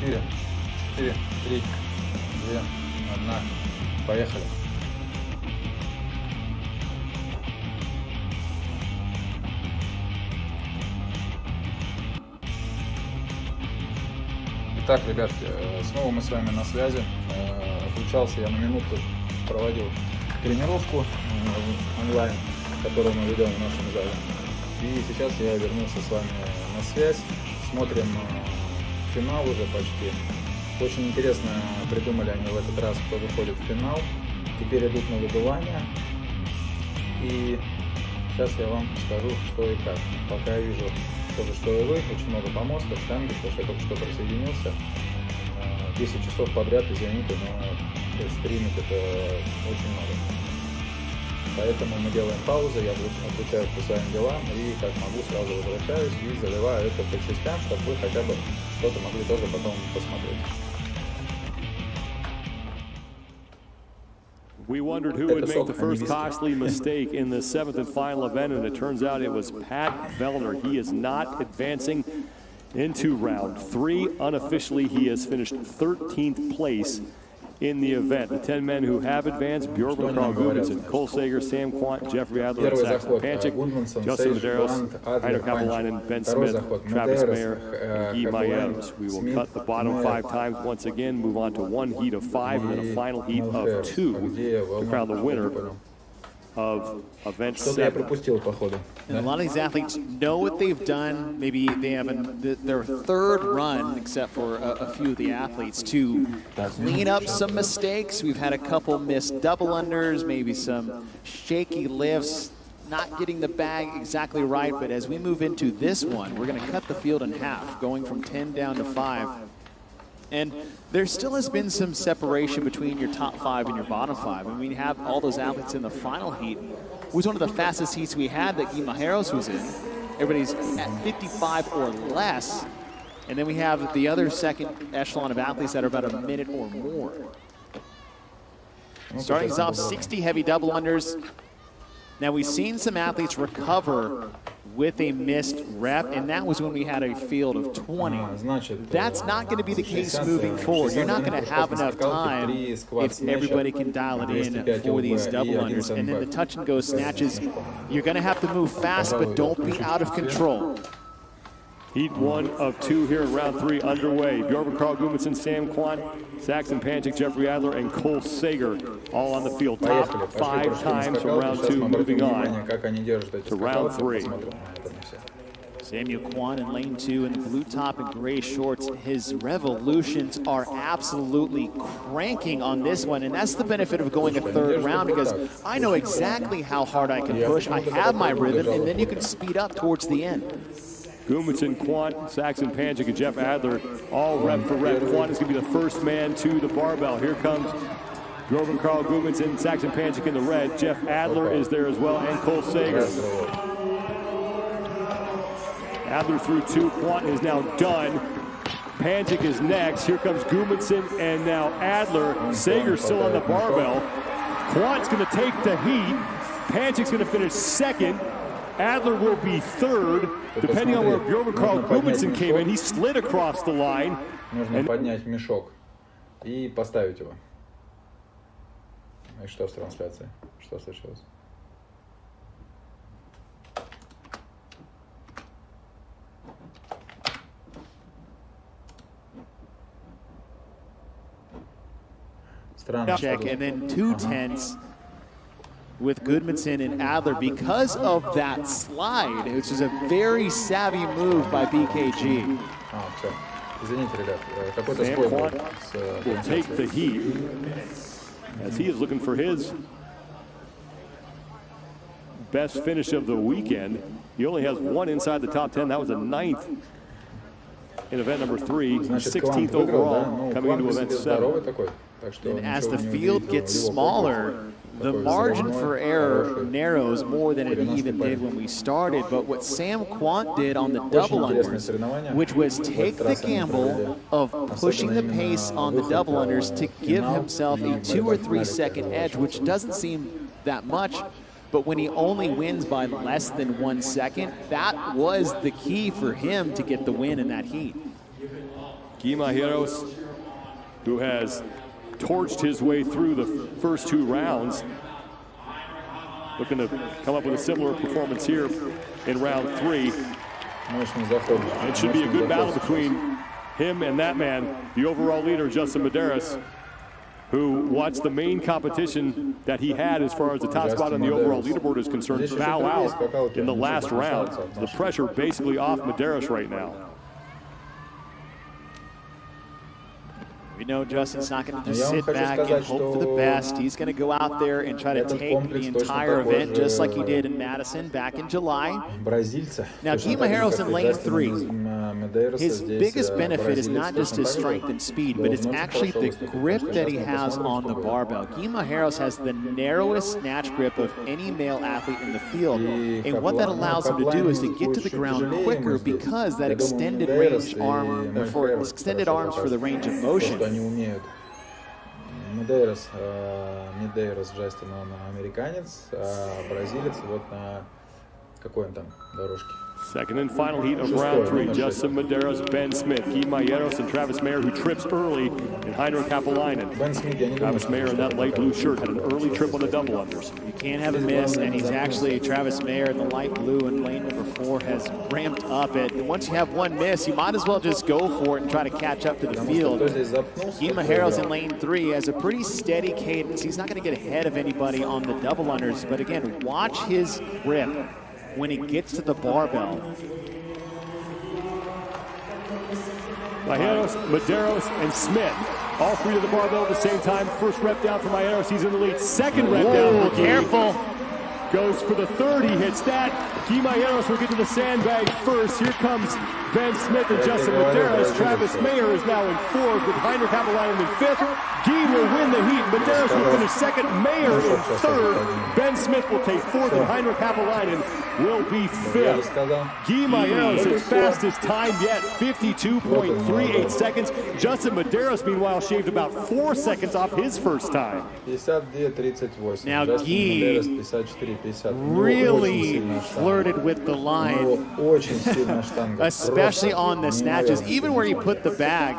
4, 4, 3, 2, 1. Поехали. Итак, ребятки, снова мы с вами на связи. Отключался я на минутку, проводил тренировку онлайн, которую мы ведем в нашем зале. И сейчас я вернулся с вами на связь. Смотрим финал уже почти. Очень интересно придумали они в этот раз, кто выходит в финал. Теперь идут на выбывание. И сейчас я вам скажу, что и как. Пока я вижу тоже, что и вы. Очень много помостов, штанги, потому что я только что присоединился. 10 часов подряд, извините, но стримить это очень много. Поэтому мы делаем паузу, я отвечаю по своим делам и как могу сразу возвращаюсь и заливаю это по частям, чтобы вы хотя бы что-то могли тоже потом посмотреть. We wondered who would make the first costly mistake in the 7th and final event, and it turns out it was Pat Vellner. He is not advancing into round 3. Unofficially, he has finished 13th place in the event. The 10 men who have advanced: Bjorn Carl Gudmundsson, Cole Sager, Sam Quant, Jeffrey Adler, Saxon Panchik, Justin Medeiros, Heiner Kapelainen, Ben Smith, Travis Mayer, and Guy Mayers. We will cut the bottom 5 times once again, move on to one heat of 5 and then a final heat of 2 to crown the winner of event 7. And a lot of these athletes know what they've done. Maybe they have their third run, except for a few of the athletes, to clean up some mistakes. We've had a couple missed double unders, maybe some shaky lifts, not getting the bag exactly right. But as we move into this one, we're going to cut the field in half, going from 10 down to 5. And there still has been some separation between your top 5 and your bottom 5. I mean, we have all those athletes in the final heat. It was one of the fastest heats we had that Guy Mayers was in. Everybody's at 55 or less. And then we have the other second echelon of athletes that are about a minute or more. Starting us off 60 heavy double unders. Now, we've seen some athletes recover with a missed rep, and that was when we had a field of 20. That's not going to be the case moving forward. You're not going to have enough time if everybody can dial it in for these double unders. And then the touch and go snatches, you're going to have to move fast, but don't be out of control. Heat 1 of 2 here in round 3 underway. Bjorn Carl Gudmundsson, Sam Quant, Saxon Panchik, Jeffrey Adler, and Cole Sager all on the field. Top 5 times from round 2, moving on to round 3. Samuel Kwan in lane 2 in the blue top and gray shorts. His revolutions are absolutely cranking on this one, and that's the benefit of going a third round, because I know exactly how hard I can push. I have my rhythm, and then you can speed up towards the end. Gudmundsson, Quant, Saxon Panchik, and Jeff Adler all rep for rep. Quant is going to be the first man to the barbell. Here comes Bjorn Carl Gudmundsson, Saxon Panchik in the red. Jeff Adler is there as well, and Cole Sager. Adler through 2. Quant is now done. Panchik is next. Here comes Gudmundsson, and now Adler. Sager still on the barbell. Quant's going to take the heat. Panchik's going to finish second. Adler will be third, depending on where Bjorn Carl Gudmundsson came in. He slid across the line. Нужно поднять мешок и поставить его. И что с трансляцией? Что случилось? Check, and then 2 tenths with Gudmundsson and Adler because of that slide, which is a very savvy move by BKG. Sam Quant will take the heat as he is looking for his best finish of the weekend. He only has 1 inside the top 10. That was a 9th in event number 3, 16th overall coming into event 7. And as the field gets smaller, the margin for error narrows more than it even did when we started. But what Sam Quant did on the double unders, which was take the gamble of pushing the pace on the double unders to give himself a 2 or 3 second edge, which doesn't seem that much. But when he only wins by less than 1 second, that was the key for him to get the win in that heat. Guimajeros, who has torched his way through the first 2 rounds, looking to come up with a similar performance here in round 3. It should be a good battle between him and that man, the overall leader, Justin Medeiros, who watched the main competition that he had as far as the top spot on the overall leaderboard is concerned bow out in the last round. The pressure basically off Medeiros right now. We know Justin's not going to just sit back and hope for the best. He's going to go out there and try to take the entire event just like he did in Madison back in July. Now, Guimajeros in lane 3, his biggest benefit is not just his strength and speed, but it's actually the grip that he has on the barbell. Guimajeros has the narrowest snatch grip of any male athlete in the field, and what that allows him to do is to get to the ground quicker because that extended range arm, for extended arms for the range of motion. Они умеют. Медейрос Джастин, он американец, а бразилец вот на какой он там дорожке? Second and final heat of round 3, Justin Medeiros, Ben Smith, Guimajeros, and Travis Mayer, who trips early in Heinrich Kapelainen. Travis Mayer in that light blue shirt had an early trip on the double unders. You can't have a miss, and he's actually, Travis Mayer in the light blue in lane number 4 has ramped up it. And once you have one miss, you might as well just go for it and try to catch up to the field. Guimajeros in lane 3 has a pretty steady cadence. He's not going to get ahead of anybody on the double unders, but again, watch his grip when he gets to the barbell. Medeiros, and Smith, all 3 to the barbell at the same time. First rep down for Medeiros, he's in the lead. Second rep down for Careful. Goes for the 3rd, he hits that. Guimajeros will get to the sandbag first. Here comes Ben Smith and Justin Medeiros. Travis Mayer is now in 4th with Heinrich Kapelainen in 5th. Guy will win the heat. Medeiros will finish 2nd. Mayer in 3rd. Ben Smith will take 4th, and Heinrich Kapelainen will be 5th. Guimajeros, his fastest time yet, 52.38 seconds. Justin Medeiros, meanwhile, shaved about 4 seconds off his first time. Now Guy really flirted with the line, especially on the snatches, even where he put the bag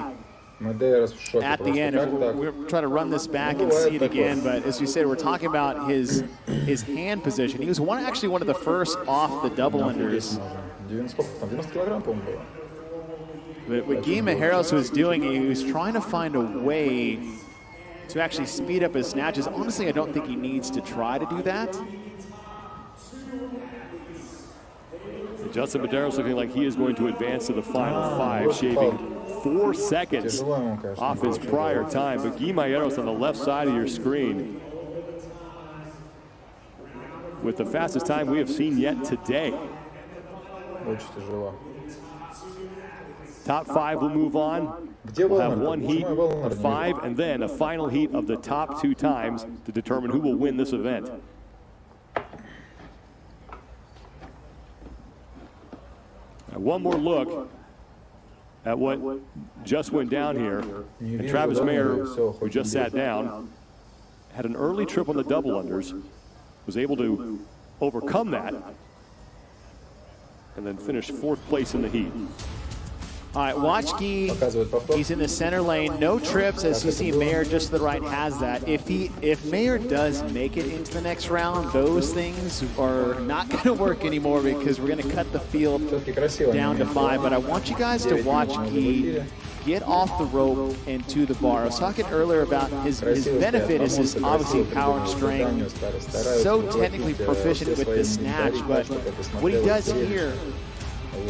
at the end. We're trying to run this back and see it again, but as you said, we're talking about his hand position. He was actually one of the first off the double unders. But what Guimajeros was doing, he was trying to find a way to actually speed up his snatches. Honestly, I don't think he needs to try to do that. Justin Medeiros looking like he is going to advance to the final 5, shaving 4 seconds off his prior time. But Guimajeros on the left side of your screen with the fastest time we have seen yet today. Top 5 will move on. We'll have one heat of 5 and then a final heat of the top 2 times to determine who will win this event. Now, one more look at what just went down here. And Travis Mayer, who just sat down, had an early trip on the double unders, was able to overcome that, and then finish 4th place in the heat. All right, watch Guy. He's in the center lane. No trips, as you see. Mayer just to the right has that. If Mayer does make it into the next round, those things are not going to work anymore because we're going to cut the field down to 5. But I want you guys to watch Guy get off the rope and to the bar. I was talking earlier about his benefit is his obviously power and strength. So technically proficient with the snatch, but what he does here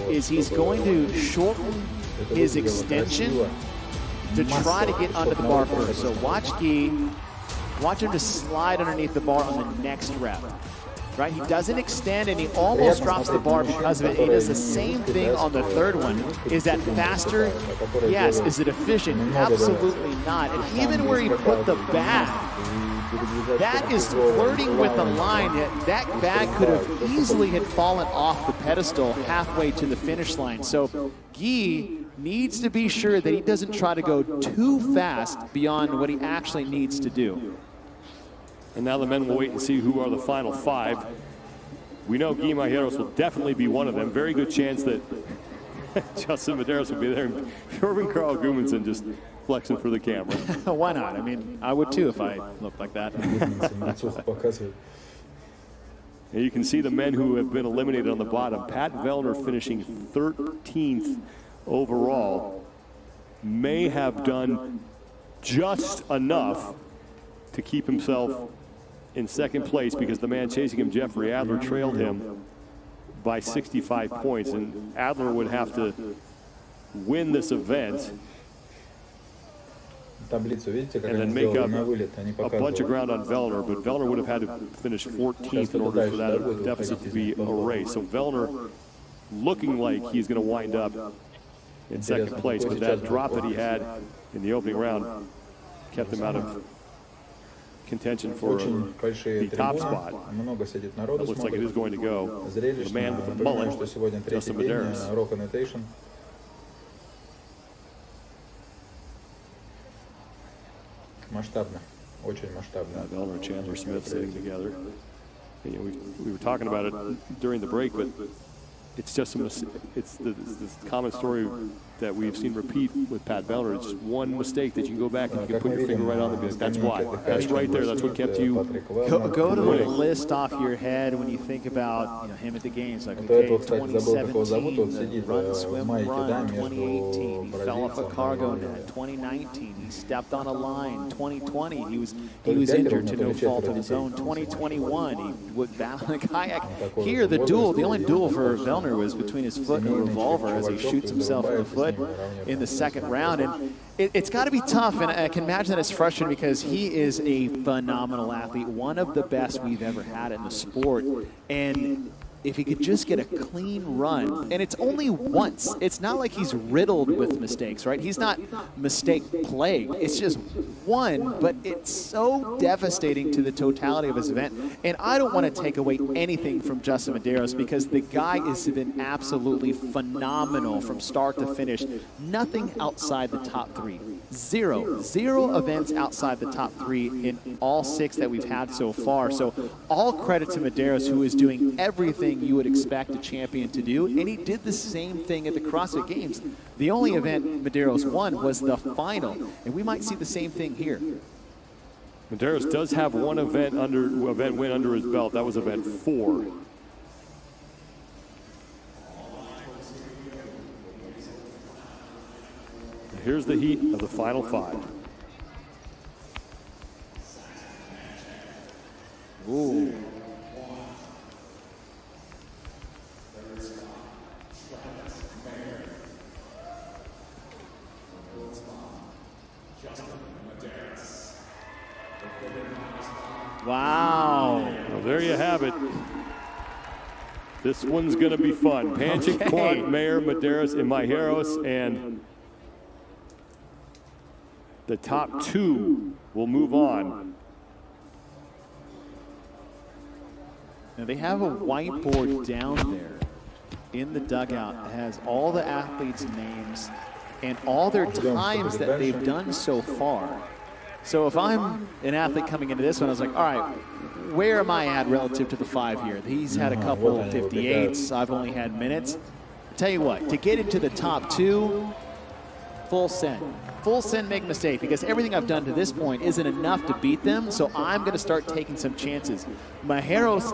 is he's going to shorten his extension to try to get under the bar first. So watch Guy, watch him just slide underneath the bar on the next rep. Right? He doesn't extend and he almost drops the bar because of it. He does the same thing on the 3rd one. Is that faster? Yes. Is it efficient? Absolutely not. And even where he put the bag, that is flirting with the line. That bag could have easily had fallen off the pedestal halfway to the finish line. So Guy needs to be sure that he doesn't try to go too fast beyond what he actually needs to do. And now the men will wait and see who are the final 5. We know Guimajeros will definitely be one of them. Very good chance that Justin Medeiros will be there. Irving Carl Gudmundsson just flexing for the camera. Why not? I mean, I would too if I looked like that. And you can see the men who have been eliminated on the bottom. Pat Vellner finishing 13th overall may have done just enough to keep himself in second place because the man chasing him, Jeffrey Adler, trailed him by 65 points. And Adler would have to win this event Таблицу, видите, как and они then make сделали up на вылет, они a bunch of показывают. ground on Vellner, but Vellner would have had to finish 14th in order for that deficit to be erased. So Vellner looking like he's going to wind up in second place, but that drop that he had in the opening round kept him out of contention for Очень большие the top трибуны, spot. много сидит народу, That looks like it is going to go. The зрелищно. man with the Напоминаю, что mullet, сегодня третий Justin день Medeiros. Rock Annotation. Масштабно, очень масштабно. Vellner and Chandler Smith sitting together. You know, we were talking about it during the break, but it's just it's this common story that we've seen repeat with Pat Vellner. It's just one mistake that you can go back and you can put your finger right on and be like, that's why. That's right there. That's what kept you. Go to the list off your head when you think about him at the games. Like, okay, 2017, run, swim, run, 2018, he fell off a cargo net, 2019, he stepped on a line, 2020, he was injured to no fault of his own, 2021, he would battle in a kayak. Here, the only duel for Vellner was between his foot and a revolver as he shoots himself in the foot in the second round. And it's got to be tough, and I can imagine that it's frustrating because he is a phenomenal athlete, one of the best we've ever had in the sport. And if he could just get a clean run, and it's only once. It's not like he's riddled with mistakes, right? He's not mistake-plagued. It's just one, but it's so devastating to the totality of his event. And I don't want to take away anything from Justin Medeiros because the guy has been absolutely phenomenal from start to finish. Nothing outside the top three. Zero events outside the top three in all 6 that we've had so far. So all credit to Medeiros, who is doing everything you would expect a champion to do, and he did the same thing at the CrossFit Games. The only event Medeiros won was the final, and we might see the same thing here. Medeiros does have one event win under his belt. That was event 4. Here's the heat of the final 5. Ooh. Wow. Well, there you have it. This one's going to be fun. Panchik, Okay. Quant, Mayer, Medeiros, and Majeros, and the top 2 will move on. Now they have a whiteboard down there in the dugout that has all the athletes' names and all their times that they've done so far. So if I'm an athlete coming into this one, I was like, all right, where am I at relative to the 5 here? He's had a couple 58s. I've only had minutes. Tell you what, to get into the top 2, full send. Full send, make a mistake, because everything I've done to this point isn't enough to beat them, so I'm going to start taking some chances. Majeros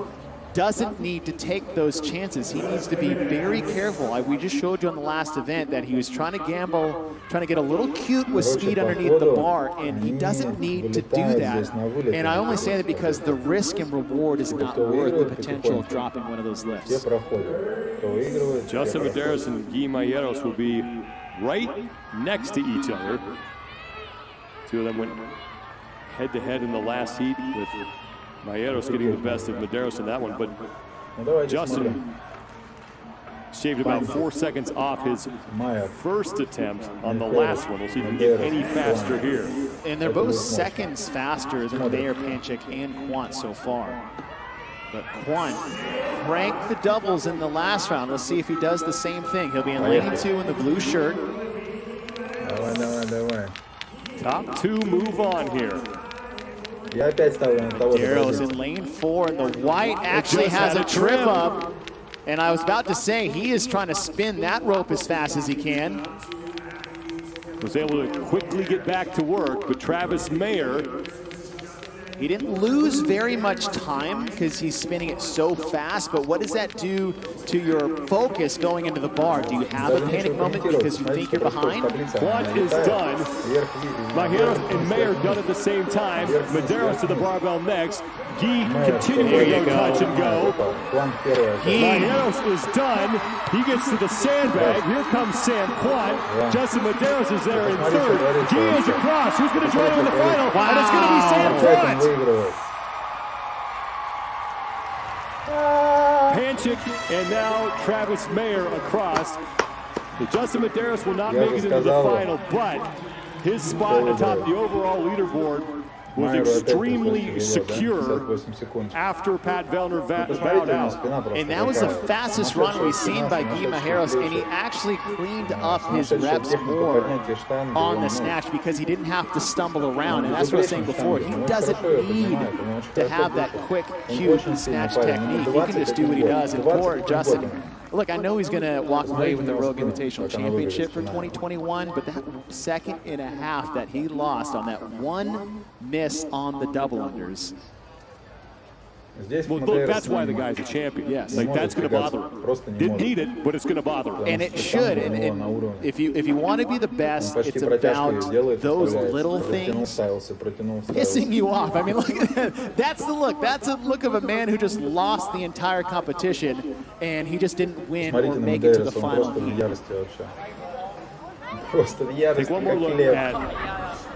doesn't need to take those chances. He needs to be very careful. We just showed you on the last event that he was trying to gamble, trying to get a little cute with speed underneath the bar, and he doesn't need to do that. And I only say that because the risk and reward is not worth the potential of dropping one of those lifts. Justin Medeiros and Guy Majeros will be right next to each other. 2 of them went head-to-head in the last heat, with Majeros getting the best of Medeiros in that one, but Justin shaved about 4 seconds off his first attempt on the last one. We'll see if he can get any faster here. And they're both seconds faster than Mayer, Panchik, and Quant so far. But Quant cranked the doubles in the last round. Let's see if he does the same thing. He'll be in lane 2 in the blue shirt. Top 2 move on here. Medeiros in lane 4, and the white actually has a trip up. And I was about to say, he is trying to spin that rope as fast as he can. Was able to quickly get back to work, but Travis Mayer, he didn't lose very much time because he's spinning it so fast, but what does that do to your focus going into the bar? Do you have a panic moment because you think you're behind? Quant is done. Maheros and Mayer done at the same time. Medeiros to the barbell next. Guy continuing to go touch and go. Maheros is done. He gets to the sandbag. Here comes Sam Quant. Justin Medeiros is there in third. Guy is across. Who's going to join him in the final? Wow. And it's going to be Sam Quant. Panchik and now Travis Mayer across. Justin Medeiros will not make it into the final, but his spot at the top of the overall leaderboard was extremely secure after Pat Vellner bowed out. And that was the fastest run we've seen by Guy Maheros, and he actually cleaned up his reps more on the snatch because he didn't have to stumble around. And that's what I was saying before. He doesn't need to have that quick, cute snatch technique. He can just do what he does. And poor Justin, look, I know he's going to walk away with the Rogue Invitational Championship for 2021, but that second and a half that he lost on that one miss on the double unders. Well, look, that's why the guy's a champion. Yes. Like, that's going to bother him. Didn't need it, but it's going to bother him. And it should. And if you want to be the best, it's about those little things pissing you off. I mean, look at that. That's the look. That's a look of a man who just lost the entire competition, and he just didn't win or make it to the final heat. Take one more look at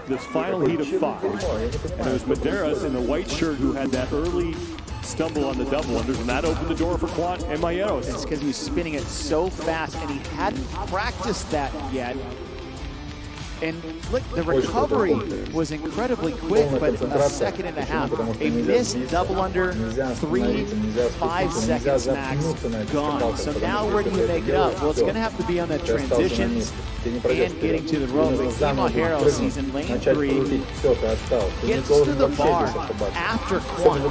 this final heat of 5. And it was Medeiros in the white shirt who had that early stumble on the double unders, and that opened the door for Quant and Maheros. It's because he was spinning it so fast, and he hadn't practiced that yet. And look, the recovery was incredibly quick, but a second and a half. A missed double under, 3-5 seconds max, gone. So now where do you make it up? Well, it's going to have to be on the transitions and getting to the rope. But Guy Maheros, he's in lane 3, gets to the bar after Quant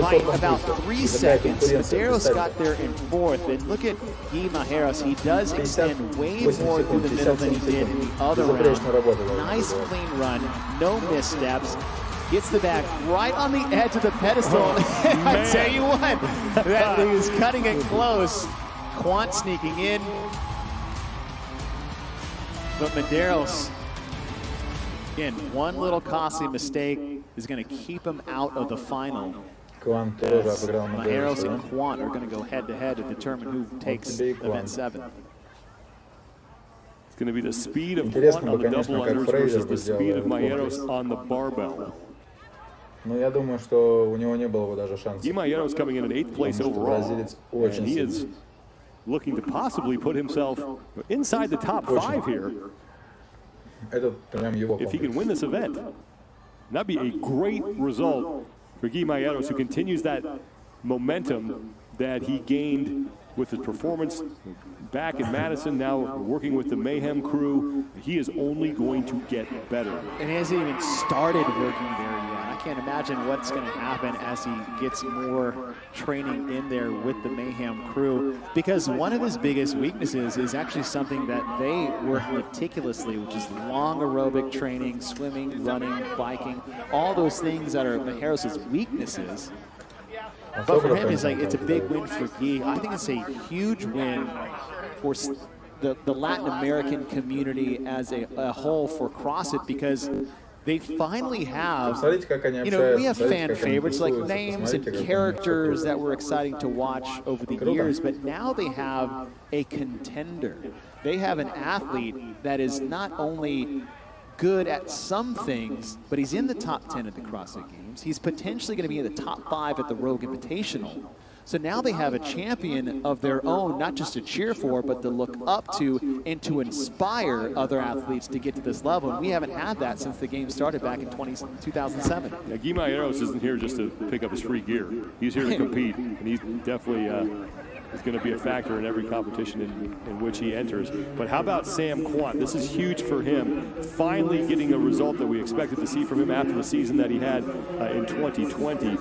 by about 3 seconds. Medeiros got there in 4th, and look at Guy Maheros. He does extend way more through the middle than he did in the other round. Nice clean run, no missteps. Gets the bag right on the edge of the pedestal. I tell you what, that thing is cutting it close. Quant sneaking in. But Medeiros, again, one little costly mistake is going to keep him out of the final. Maheros and Quant are going to go head-to-head to determine who takes event 7. It's going to be the speed of Quant on the double unders versus the speed of Maheros on the barbell. Guy Maheros coming in 8th place overall, and he is looking to possibly put himself inside the top 5 here if he can win this event. That'd be a great result for Guy Maheros, who continues that momentum that he gained with his performance back in Madison, now working with the Mayhem crew. He is only going to get better. And he hasn't even started working there yet. I can't imagine what's going to happen as he gets more training in there with the Mayhem crew, because one of his biggest weaknesses is actually something that they work meticulously, which is long aerobic training, swimming, running, biking, all those things that are Maheros' weaknesses. But for him, it's a big win for Guy. I think it's a huge win for the Latin American community as a whole for CrossFit, because they finally have, we have fan favorites like names and characters that were exciting to watch over the years, but now they have a contender. They have an athlete that is not only good at some things, but he's in the top 10 at the CrossFit Games. He's potentially going to be in the top 5 at the Rogue Invitational. So now they have a champion of their own, not just to cheer for, but to look up to and to inspire other athletes to get to this level. And we haven't had that since the game started back in 2007. Yeah, Guy Maheros isn't here just to pick up his free gear. He's here to compete, and he's definitely is going to be a factor in every competition in which he enters. But how about Sam Quant? This is huge for him, finally getting a result that we expected to see from him after the season that he had in 2020.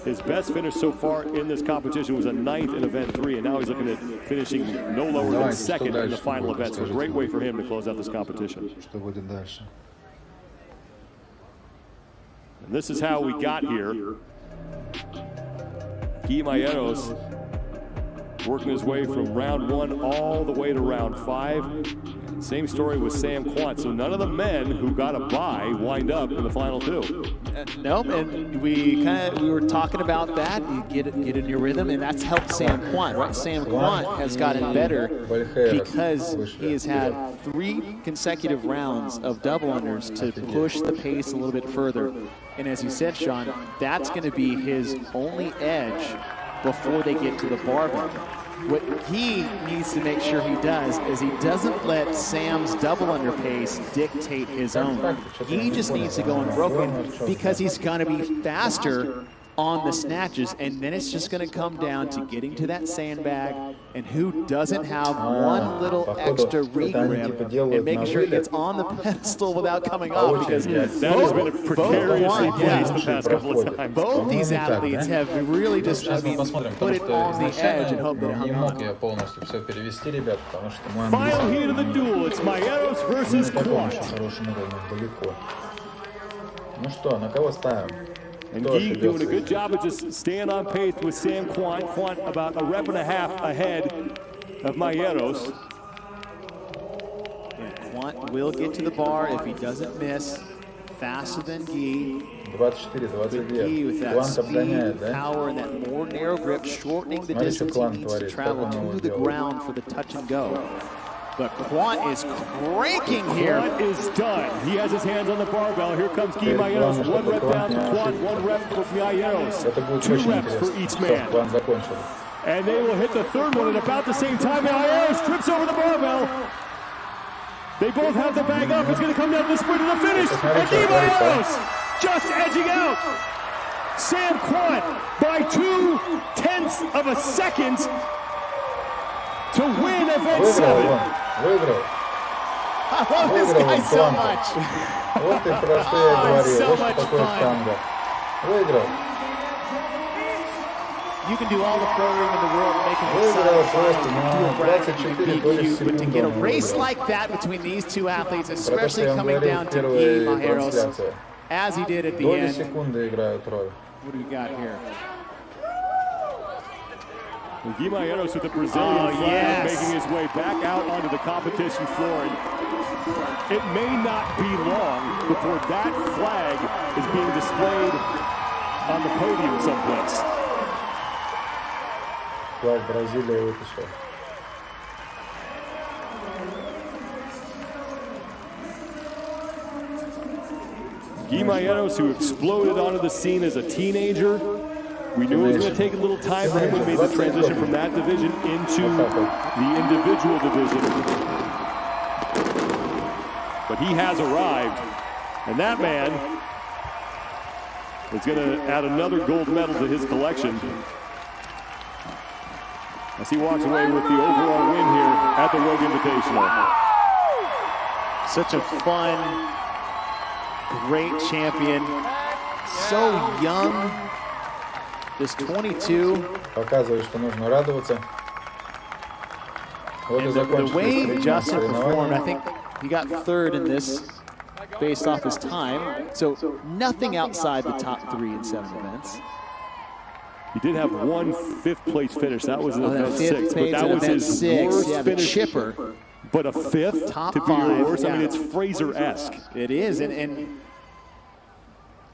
His best finish so far in this competition was a 9th in event 3, and now he's looking at finishing no lower than 2nd in the final event. So a great way for him to close out this competition. And this is how we got here. Guy Mayeros working his way from round 1 all the way to round 5. Same story with Sam Quant. So none of the men who got a bye wind up in the final 2. Nope, and we were talking about that. You get in your rhythm, and that's helped Sam Quant, right? Sam Quant has gotten better because he has had 3 consecutive rounds of double unders to push the pace a little bit further. And as you said, Sean, that's going to be his only edge before they get to the barbell. What he needs to make sure he does is he doesn't let Sam's double under pace dictate his own. He just needs to go unbroken because he's going to be faster on the snatches, and then it's just going to come down to getting to that sandbag and who doesn't have one little extra re-grip and making sure it gets on the pedestal without coming off, because that has been a precariously placed the past couple of times. Both these athletes have really just, put it on the edge and hope that it hung on. Final heat of the duel, it's Mayeros versus Quant. And Guy doing a good job of just staying on pace with Sam Quant. Quant about a rep and a half ahead of Mayeros. And Quant will get to the bar if he doesn't miss. Faster than Guy. But Guy with that speed, power, and that more narrow grip, shortening the distance he needs to travel to the ground for the touch and go. But Quant is cranking here. Quant is done. He has his hands on the barbell. Here comes Guy Mayeros. 1 rep down to Quant, 1 rep for Mayeros. 2 reps for each man. And they will hit the 3rd one at about the same time. Mayeros trips over the barbell. They both have the bag up. It's going to come down to the sprint to the finish. And Guy Mayeros just edging out Sam Quant by 2/10 of a second to win event 7. I love this guy so much. So much fun. You can do all the programming in the world and make him excited, but to get a race like that between these 2 athletes, especially coming down to Guy Mayeros, as he did at the end. What do we got here? Guy Mayeros with the Brazilian flag making his way back out onto the competition floor. And it may not be long before that flag is being displayed on the podium someplace. Флаг Бразилии вытащил. Guy Mayeros, who exploded onto the scene as a teenager. We knew it was going to take a little time for him when he made the transition from that division into the individual division. But he has arrived, and that man is going to add another gold medal to his collection as he walks away with the overall win here at the Rogue Invitational. Such a fun, great champion, so young. This 22. Показывает, что нужно радоваться. The way Justin performed, I think he got 3rd in this based off his time. So nothing outside the top 3 in 7 events. He did have 1 5th place finish. That was in event 6, but that was his worst finish. Chipper. But a 5th top to be 5, your worst. I mean, it's Fraser-esque. It is, and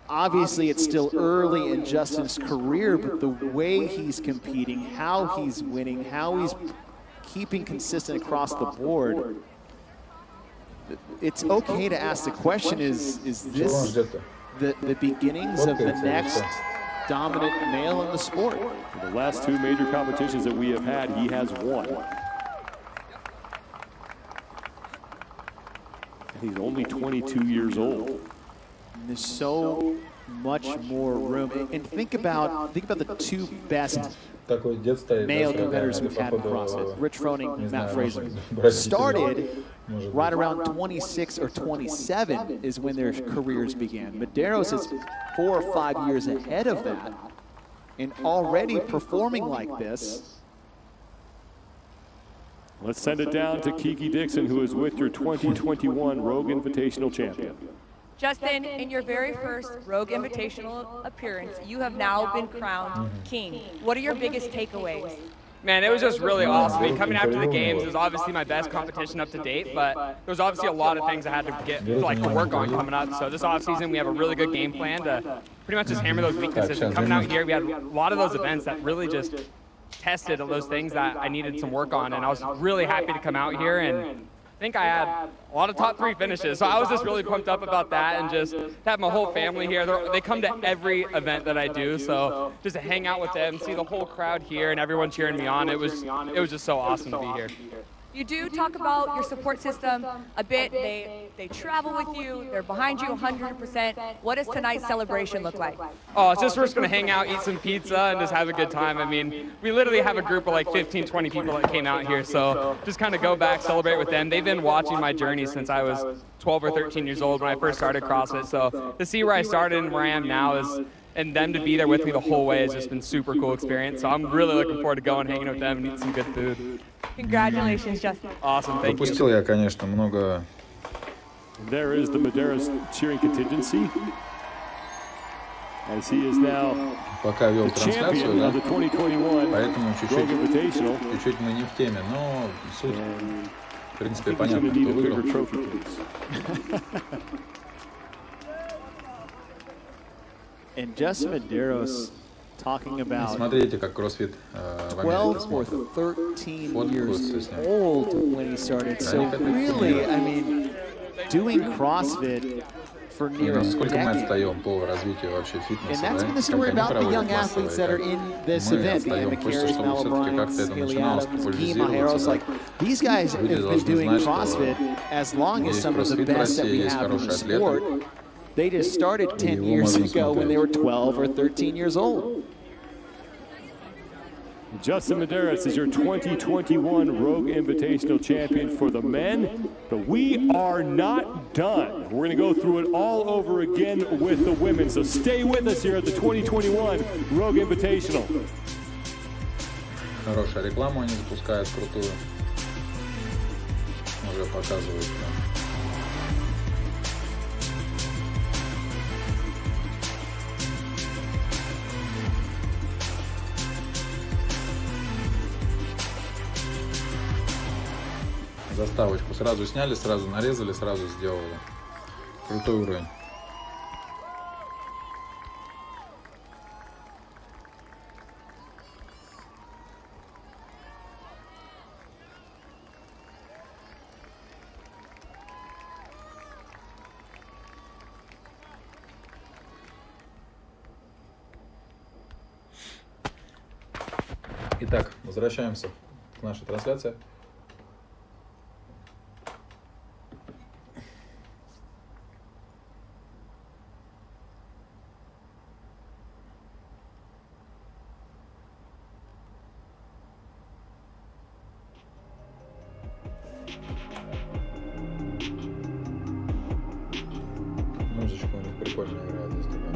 obviously it's still early in Justin's career, but the way he's competing, how he's winning, how he's keeping consistent across the board, it's okay to ask the question, is this the beginnings of the next dominant male in the sport? In the last 2 major competitions that we have had, he has won. And he's only 22 years old. And there's so much more room. And think about the two best Такой дед стоит, male да, competitors we've had in CrossFit. Rich Froning, Matt Fraser. Started right around 26 or 27 is when their careers began. Medeiros is 4 or 5 years ahead of that and already performing like this. Let's send it down to Kiki Dixon, who is with your 2021 Rogue Invitational champion. Justin, in your very first Rogue Invitational appearance, you have now been crowned king. What are your biggest takeaways? Man, it was just really awesome. I mean, coming after the games is obviously my best competition up to date, but there was obviously a lot of things I had to work on coming up. So this offseason, we have a really good game plan to pretty much just hammer those weaknesses. And coming out here, we had a lot of those events that really just tested those things that I needed some work on, and I was really happy to come out here, and I think I had a lot of top 3 finishes. So I was just really pumped up about that, and just to have my whole family here. They come to every event that I do, so just to hang out with them, see the whole crowd here and everyone cheering me on, it was just so awesome to be here. You do talk about your support system a bit. They travel with you. They're behind you 100%. What does tonight's celebration look like? Oh, it's just we're just going to hang out, eat some pizza, and just have a good time. I mean, we literally have a group of like 15, 20 people that came out here, so just kind of go back, celebrate with them. They've been watching my journey since I was 12 or 13 years old when I first started CrossFit, so to see where I started and where I am now and them to be there with me the whole way has just been super cool experience. So I'm really looking forward to going, hanging with them, and eating some good food. Congratulations, Justin. Awesome, thank you. Пропустил я, конечно, много. There is the Medeiros cheering contingency, as he is now Пока вел the champion трансляцию, of the да, 2021 поэтому Rogue Invitational. чуть-чуть мы не в теме, но суть, And в принципе, I think he's going понятно, to need кто a bigger выиграл. trophy case. And Justin Medeiros talking about Смотрите, как CrossFit в Америке 12 or смотрит. 13 years old when he started. So really, I mean, doing CrossFit for near a Сколько мы decade. отстаем по развитию вообще And фитнеса, that's да? been the Как story они about the young проводят athletes that are массовые, in this мы event. The отстаем. Emma Хочется, Carries, чтобы Mel все-таки Bryant, как-то это Haley начиналось Adams, Guy популяризироваться, Maheros. да? Like, these guys have Люди been должны doing знать, что CrossFit as long as есть some of the CrossFit в best that России, we есть have in the хорошие sport. атлеты. They just started 10 Его years можно ago when they were смотреть. 12 or 13 years old. Justin Medeiros is your 2021 Rogue Invitational champion for the men, but we are not done. We're going to go through it all over again with the women, so stay with us here at the 2021 Rogue Invitational. Хорошая реклама они запускают крутую. Уже показывают. Да. Заставочку сразу сняли, сразу нарезали, сразу сделали. Крутой уровень. Итак, возвращаемся к нашей трансляции. Музычка у них прикольно играет здесь такая.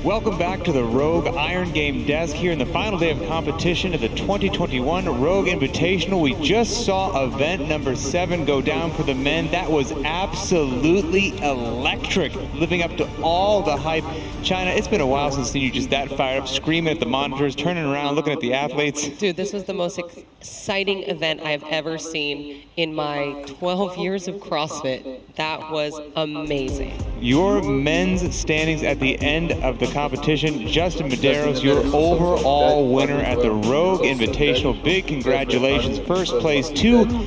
Welcome back to the Rogue Iron Game desk here in the final day of competition of the 2021 Rogue Invitational. We just saw event number 7 go down for the men. That was absolutely electric, living up to all the hype. China, it's been a while since I've seen you just that fired up, screaming at the monitors, turning around, looking at the athletes. Dude, this was the most exciting event I've ever seen in my 12 years of CrossFit. That was amazing. your men's standings at the end of the competition. Justin Medeiros, your overall winner at the Rogue Invitational. Big congratulations. First place to,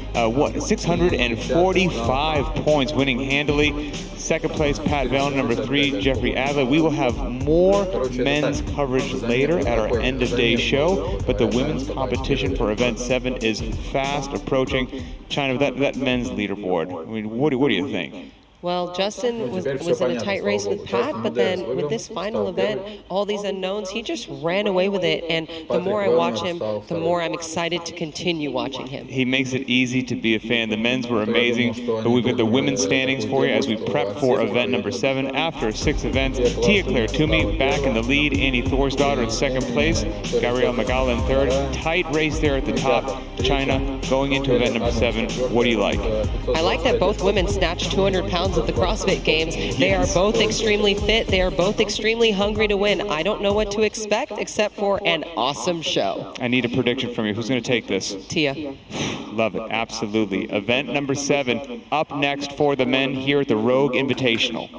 645 points, winning handily. Second place, Pat Vellner. Number 3, Jeffrey Adler. We will have more men's coverage later at our end of day show, but the women's competition for event 7 is fast approaching. China, that men's leaderboard, I mean, what do you think? Well, Justin was in a tight race with Pat, but then with this final event, all these unknowns, he just ran away with it. And the more I watch him, the more I'm excited to continue watching him. He makes it easy to be a fan. The men's were amazing, but we've got the women's standings for you as we prep for event number 7. After 6 events, Tia Claire Toomey back in the lead, Annie Thorsdottir in second place, Gabrielle Magala in third. Tight race there at the top. China going into event number 7. What do you like? I like that both women snatched 200 pounds at the CrossFit Games. They are both extremely fit. They are both extremely hungry to win. I don't know what to expect except for an awesome show. I need a prediction from you. Who's going to take this? Tia. Love it. Absolutely. Event number 7 up next for the men here at the Rogue Invitational.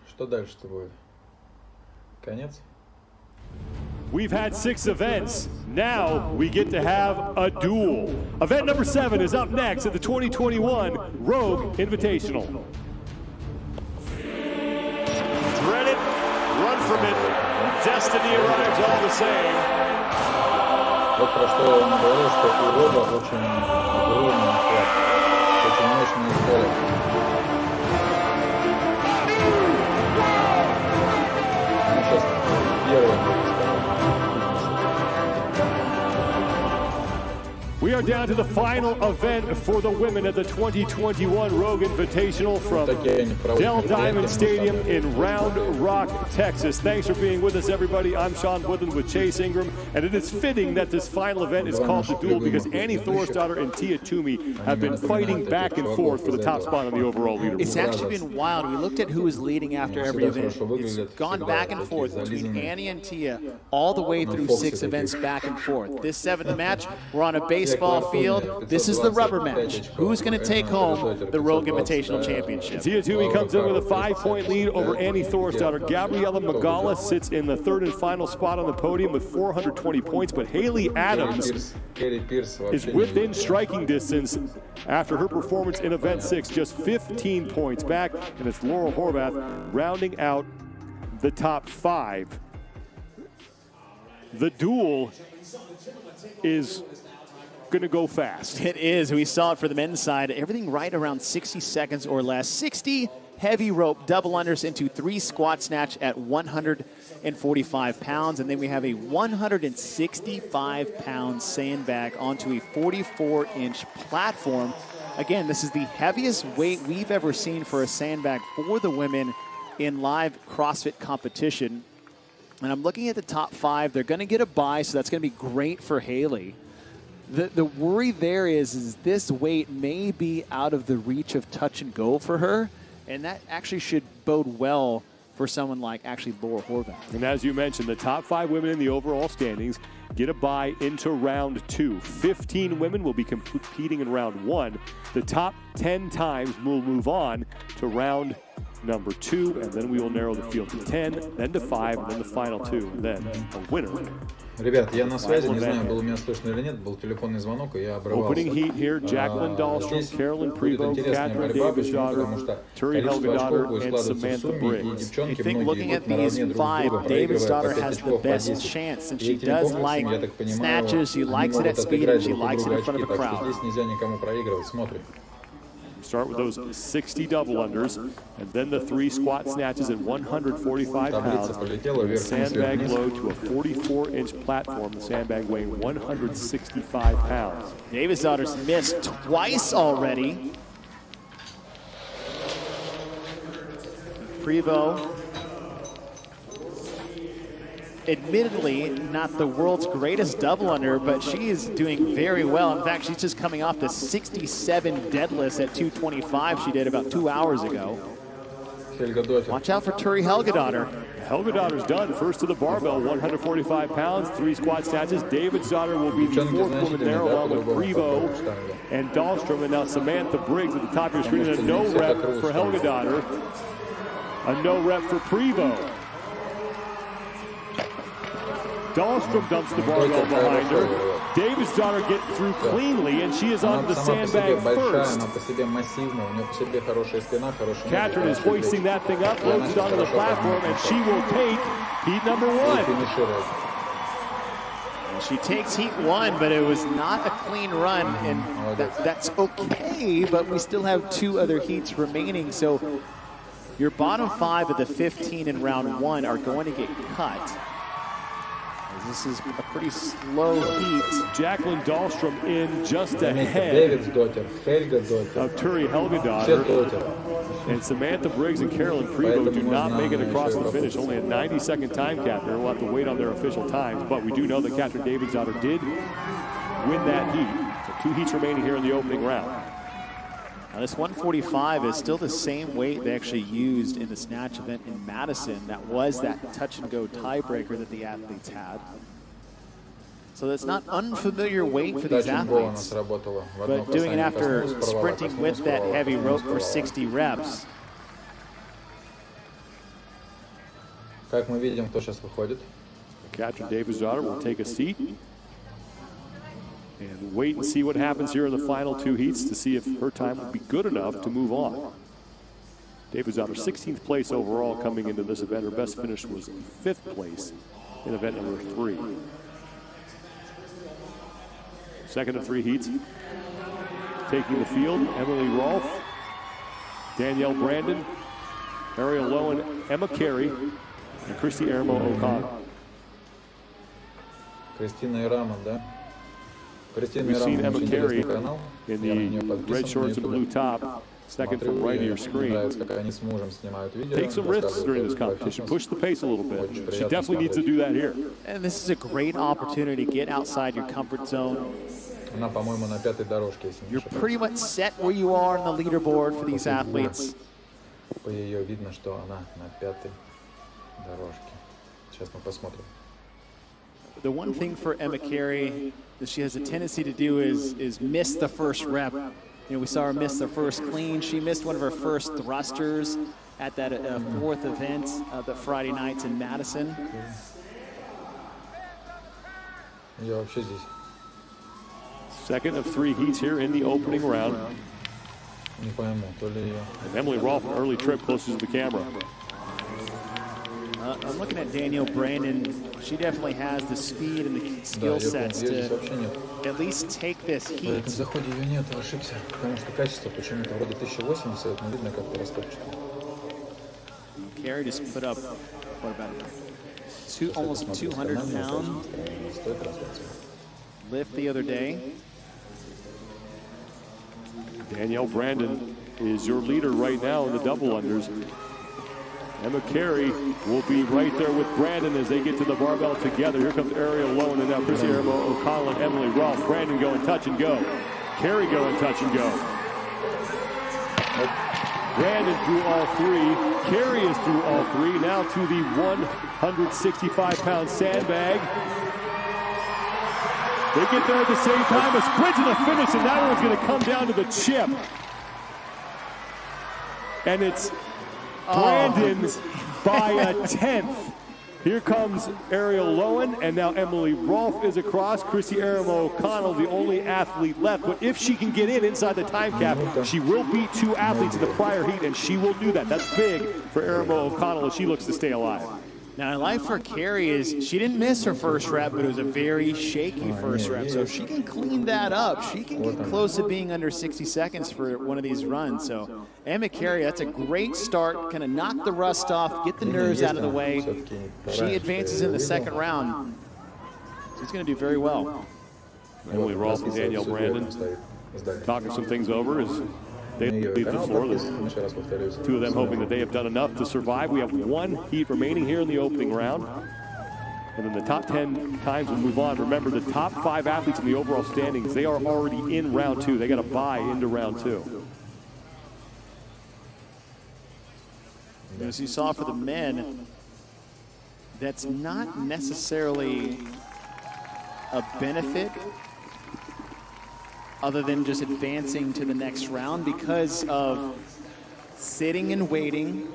Что дальше-то будет? Конец? We've had 6 events. Now we get to have a duel. Event number 7 is up next at the 2021 Rogue Invitational. Dread it, run from it. Destiny arrives all the same. Вот про что я вам говорил, что у Роба очень огромный охват, очень мощный взгляд. We are down to the final event for the women at the 2021 Rogue Invitational from Dell Diamond Stadium in Round Rock, Texas. Thanks for being with us, everybody. I'm Sean Woodland with Chase Ingram, and it is fitting that this final event is called the Duel because Annie Thorsdottir and Tia Toomey have been fighting back and forth for the top spot on the overall leaderboard. It's actually been wild. We looked at who was leading after every event. It's gone back and forth between Annie and Tia all the way through 6 events back and forth. This 7th match, we're on a baseball field. This is the rubber match. Who's going to take home the Rogue Invitational Championship? Tia Toomey comes in with a 5-point lead over Annie Thorsdottir. Gabriella Magala sits in the 3rd and final spot on the podium with 420 points, but Haley Adams is within striking distance after her performance in event 6, just 15 points back, and it's Laurel Horvath rounding out the top 5. The duel is going to go fast. It is. We saw it for the men's side. Everything right around 60 seconds or less. 60 heavy rope double unders into 3 squat snatch at 145 pounds. And then we have a 165-pound sandbag onto a 44-inch platform. Again, this is the heaviest weight we've ever seen for a sandbag for the women in live CrossFit competition. And I'm looking at the top 5. They're going to get a bye, so that's going to be great for Haley. The worry there is this weight may be out of the reach of touch and go for her, and that actually should bode well for someone like actually Laura Horvath. And as you mentioned, the top 5 women in the overall standings get a bye into round 2. 15 women will be competing in round 1. The top 10 times will move on to round number 2, and then we will narrow the field to 10, then to 5, and then the final 2, and then a winner. Ребят, я на связи, не знаю, было меня слышно или нет, был телефонный звонок, и я обрывался. Opening heat here, Jacqueline Dahlstrom, Carolyn Prevost, Catherine Davis-Daughter, Turi Helgadottir, and Samantha Briggs. I think looking at these 5, Davis-Daughter has the best chance, and she does like snatches, she likes it at speed, and she likes it in front of the crowd. Здесь нельзя никому проигрывать, смотрим. Start with those 60 double unders, and then the 3 squat snatches at 145 pounds. The sandbag load to a 44-inch platform, the sandbag weighing 165 pounds. Davis-Daughter's missed twice already. Prevost admittedly not the world's greatest double under, but she is doing very well. In fact, she's just coming off the 67 deadlifts at 225 she did about 2 hours ago. Watch out for Turi Helgadottir. Helgadottir's done. First to the barbell, 145 pounds, 3 squat snatches. David's daughter will be the 4th woman there, along with Prevo and Dahlstrom. And now Samantha Briggs at the top of your screen. And a no rep for Helgadottir. A no rep for Prevo. Dahlstrom dumps the barbell behind her. David's daughter gets through cleanly, and she is on the sandbag first. Catherine is hoisting that thing up, loads it onto the platform, and she will take heat number 1. She takes heat 1, but it was not a clean run, and that's okay, but we still have 2 other heats remaining, so your bottom 5 of the 15 in round 1 are going to get cut. This is a pretty slow heat. Jacqueline Dahlstrom in just ahead of Turi Helgadottir. And Samantha Briggs and Carolyn Prevo do not make it across the finish. Only a 90-second time cap there. We'll have to wait on their official times. But we do know that Catherine David's daughter did win that heat. So 2 heats remaining here in the opening round. Now this 145 is still the same weight they actually used in the snatch event in Madison. That was that touch-and-go tiebreaker that the athletes had. So that's not unfamiliar weight for these athletes. But doing it after sprinting with that heavy rope for 60 reps. Catherine David's daughter will take a seat and wait and see what happens here in the final 2 heats to see if her time will be good enough to move on. David's daughter 16th place overall coming into this event. Her best finish was 5th place in event number 3. Second of 3 heats. Taking the field, Emily Rolfe, Danielle Brandon, Ariel Lowen, Emma Carey, and Christy Ermo O'Connell. Кристина и Рамон, да? We've seen Emma Carey in the red shorts and blue top, second from right of your screen. Take some risks during this competition, push the pace a little bit. She definitely needs to do that here. And this is a great opportunity to get outside your comfort zone. You're pretty much set where you are on the leaderboard for these athletes. The one thing for Emma Carey that she has a tendency to do is miss the first rep. You know, we saw her miss the first clean. She missed one of her first thrusters at that 4th event of the Friday nights in Madison. Second of 3 heats here in the opening round. And Emily Rolfe, an early trip closest to the camera. I'm looking at Danielle Brandon. She definitely has the speed and the skill sets to at least take this heat. Carey just put up, what about almost 200 pound lift the other day. Danielle Brandon is your leader right now in the double unders. Emma Carey will be right there with Brandon as they get to the barbell together. Here comes Ariel Lowen and now Chrissy Ermo O'Connell and Emily Rolfe. Brandon going touch and go. Carey going touch and go. Brandon through all 3. Carey is through all 3. Now to the 165-pound sandbag. They get there at the same time. A sprint to the finish, and that one's going to come down to the chip. And it's Brandon by a 10th. Here comes Ariel Lowen, and now Emily Rolfe is across. Chrissy Ermo O'Connell, the only athlete left. But if she can get in inside the time cap, she will beat 2 athletes in the prior heat, and she will do that. That's big for Ermo O'Connell as she looks to stay alive. Now, I like for Carey is she didn't miss her first rep, but it was a very shaky first rep. So if she can clean that up, she can get close to being under 60 seconds for one of these runs. So Emma Carey, that's a great start. Kind of knock the rust off, get the nerves out of the way. She advances in the second round. She's going to do very well. Emily Rolfe and Danielle Brandon talking some things over as they leave the floor. 2 of them hoping that they have done enough to survive. We have 1 heat remaining here in the opening round. And then the top 10 times will move on. Remember, the top 5 athletes in the overall standings, they are already in round 2. They got to buy into round 2. As you saw for the men, that's not necessarily a benefit other than just advancing to the next round because of sitting and waiting,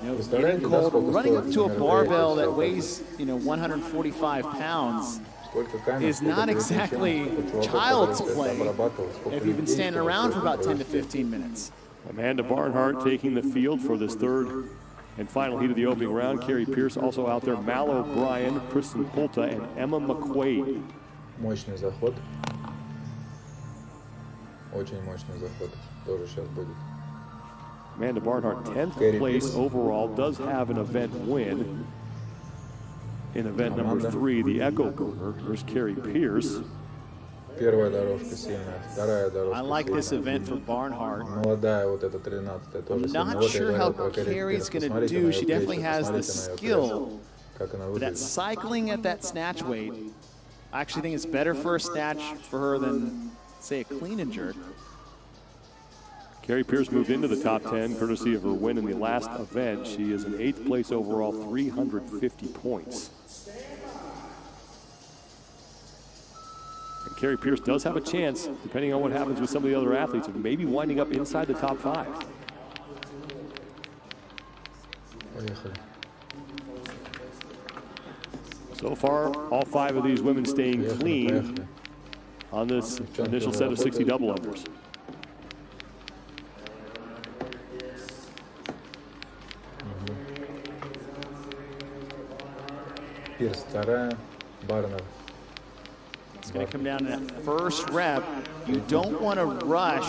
you know, getting cold, running up to a barbell that weighs, 145 pounds is not exactly child's play if you've been standing around for about 10 to 15 minutes. Amanda Barnhart taking the field for this third and final heat of the opening round. Carrie Pierce also out there. Mal O'Brien, Kristen Hulta, and Emma McQuaid. Мощный заход. Очень мощный заход. Тоже сейчас будет. Amanda Barnhart, 10th place overall, does have an event win in event number 3, the Echo Burner. There's Carrie Pierce. Первая дорожка сильная, вторая дорожка I like this event for Barnhart. Молодая вот эта 13-я тоже сильная. Not sure how Carrie's going to do. She definitely has the skill. But that cycling at that snatch weight, I actually think it's better for a snatch for her than, say, a clean and jerk. Carrie Pierce moved into the top 10 courtesy of her win in the last event. She is in 8th place overall, 350 points. And Carrie Pierce does have a chance, depending on what happens with some of the other athletes, of maybe winding up inside the top 5. So far, all 5 of these women staying clean on this initial set of 60 double-unders. Пирс вторая, Барнер. It's going to come down to that first rep. You don't want to rush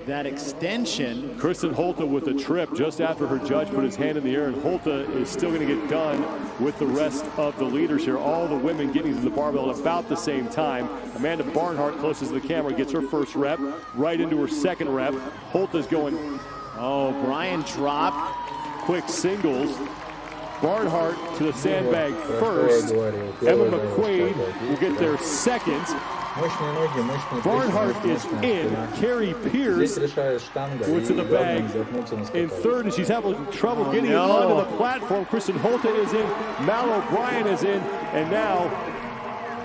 that extension. Kristen Hulta with a trip just after her judge put his hand in the air, and Hulta is still going to get done with the rest of the leaders here. All the women getting to the barbell at about the same time. Amanda Barnhart, closest to the camera, gets her first rep, right into her second rep. Hulta's going. Oh, Brian dropped. Quick singles. Barnhart to the sandbag first. Emma McQuaid will get there second. Barnhart is in. Carrie Pierce went to the bag in third, and she's having trouble getting onto the platform. Kristen Hulta is in. Mal O'Brien is in. And now,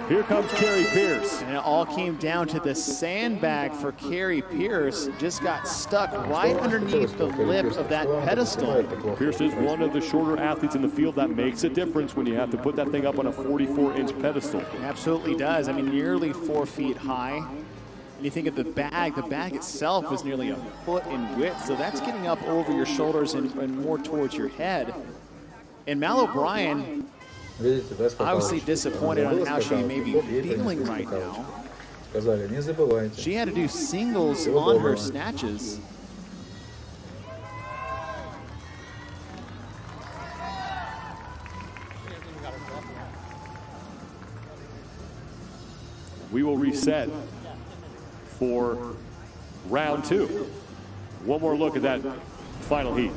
here comes Carrie Pierce. And it all came down to the sandbag for Carrie Pierce. Just got stuck right underneath the lip of that pedestal. Pierce is one of the shorter athletes in the field. That makes a difference when you have to put that thing up on a 44-inch pedestal. Absolutely does. I mean, nearly 4 feet high. And you think of the bag itself was nearly a foot in width. So that's getting up over your shoulders and more towards your head. And Mal O'Brien, obviously disappointed on how she may be feeling right now. She had to do singles on her snatches. We will reset for round 2. One more look at that final heat.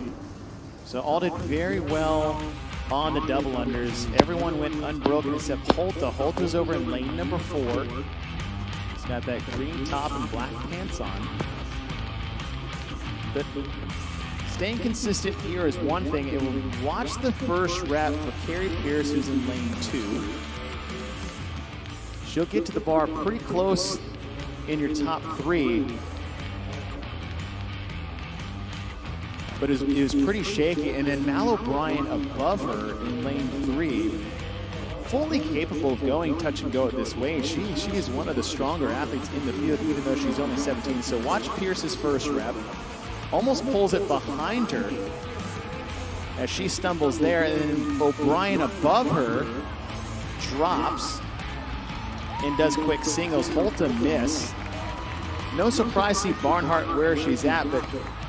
So all did very well on the double unders. Everyone went unbroken except Hulta. Hulta's over in lane number 4. He's got that green top and black pants on. But staying consistent here is one thing. It will watch the first rep for Carrie Pierce, who's in lane 2. She'll get to the bar pretty close in your top 3. But it was pretty shaky. And then Mal O'Brien above her in lane 3, fully capable of going touch and go at this weight. She is one of the stronger athletes in the field, even though she's only 17. So watch Pierce's first rep. Almost pulls it behind her as she stumbles there. And then O'Brien above her drops and does quick singles. Hulta miss. No surprise to see Barnhart where she's at, but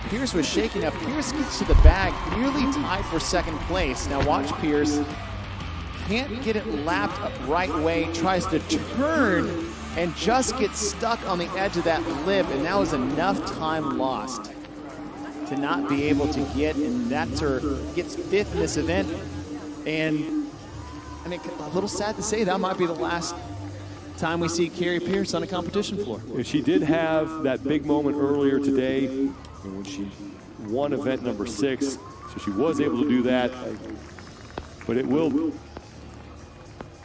Pierce was shaking up. Pierce gets to the bag, nearly tied for second place. Now watch Pierce. Can't get it lapped up right way. Tries to turn and just gets stuck on the edge of that lip, and that was enough time lost to not be able to get, and that's her, gets 5th in this event. And I mean, a little sad to say that might be the last time we see Carrie Pierce on a competition floor. And she did have that big moment earlier today when she won event number 6, so she was able to do that. But it will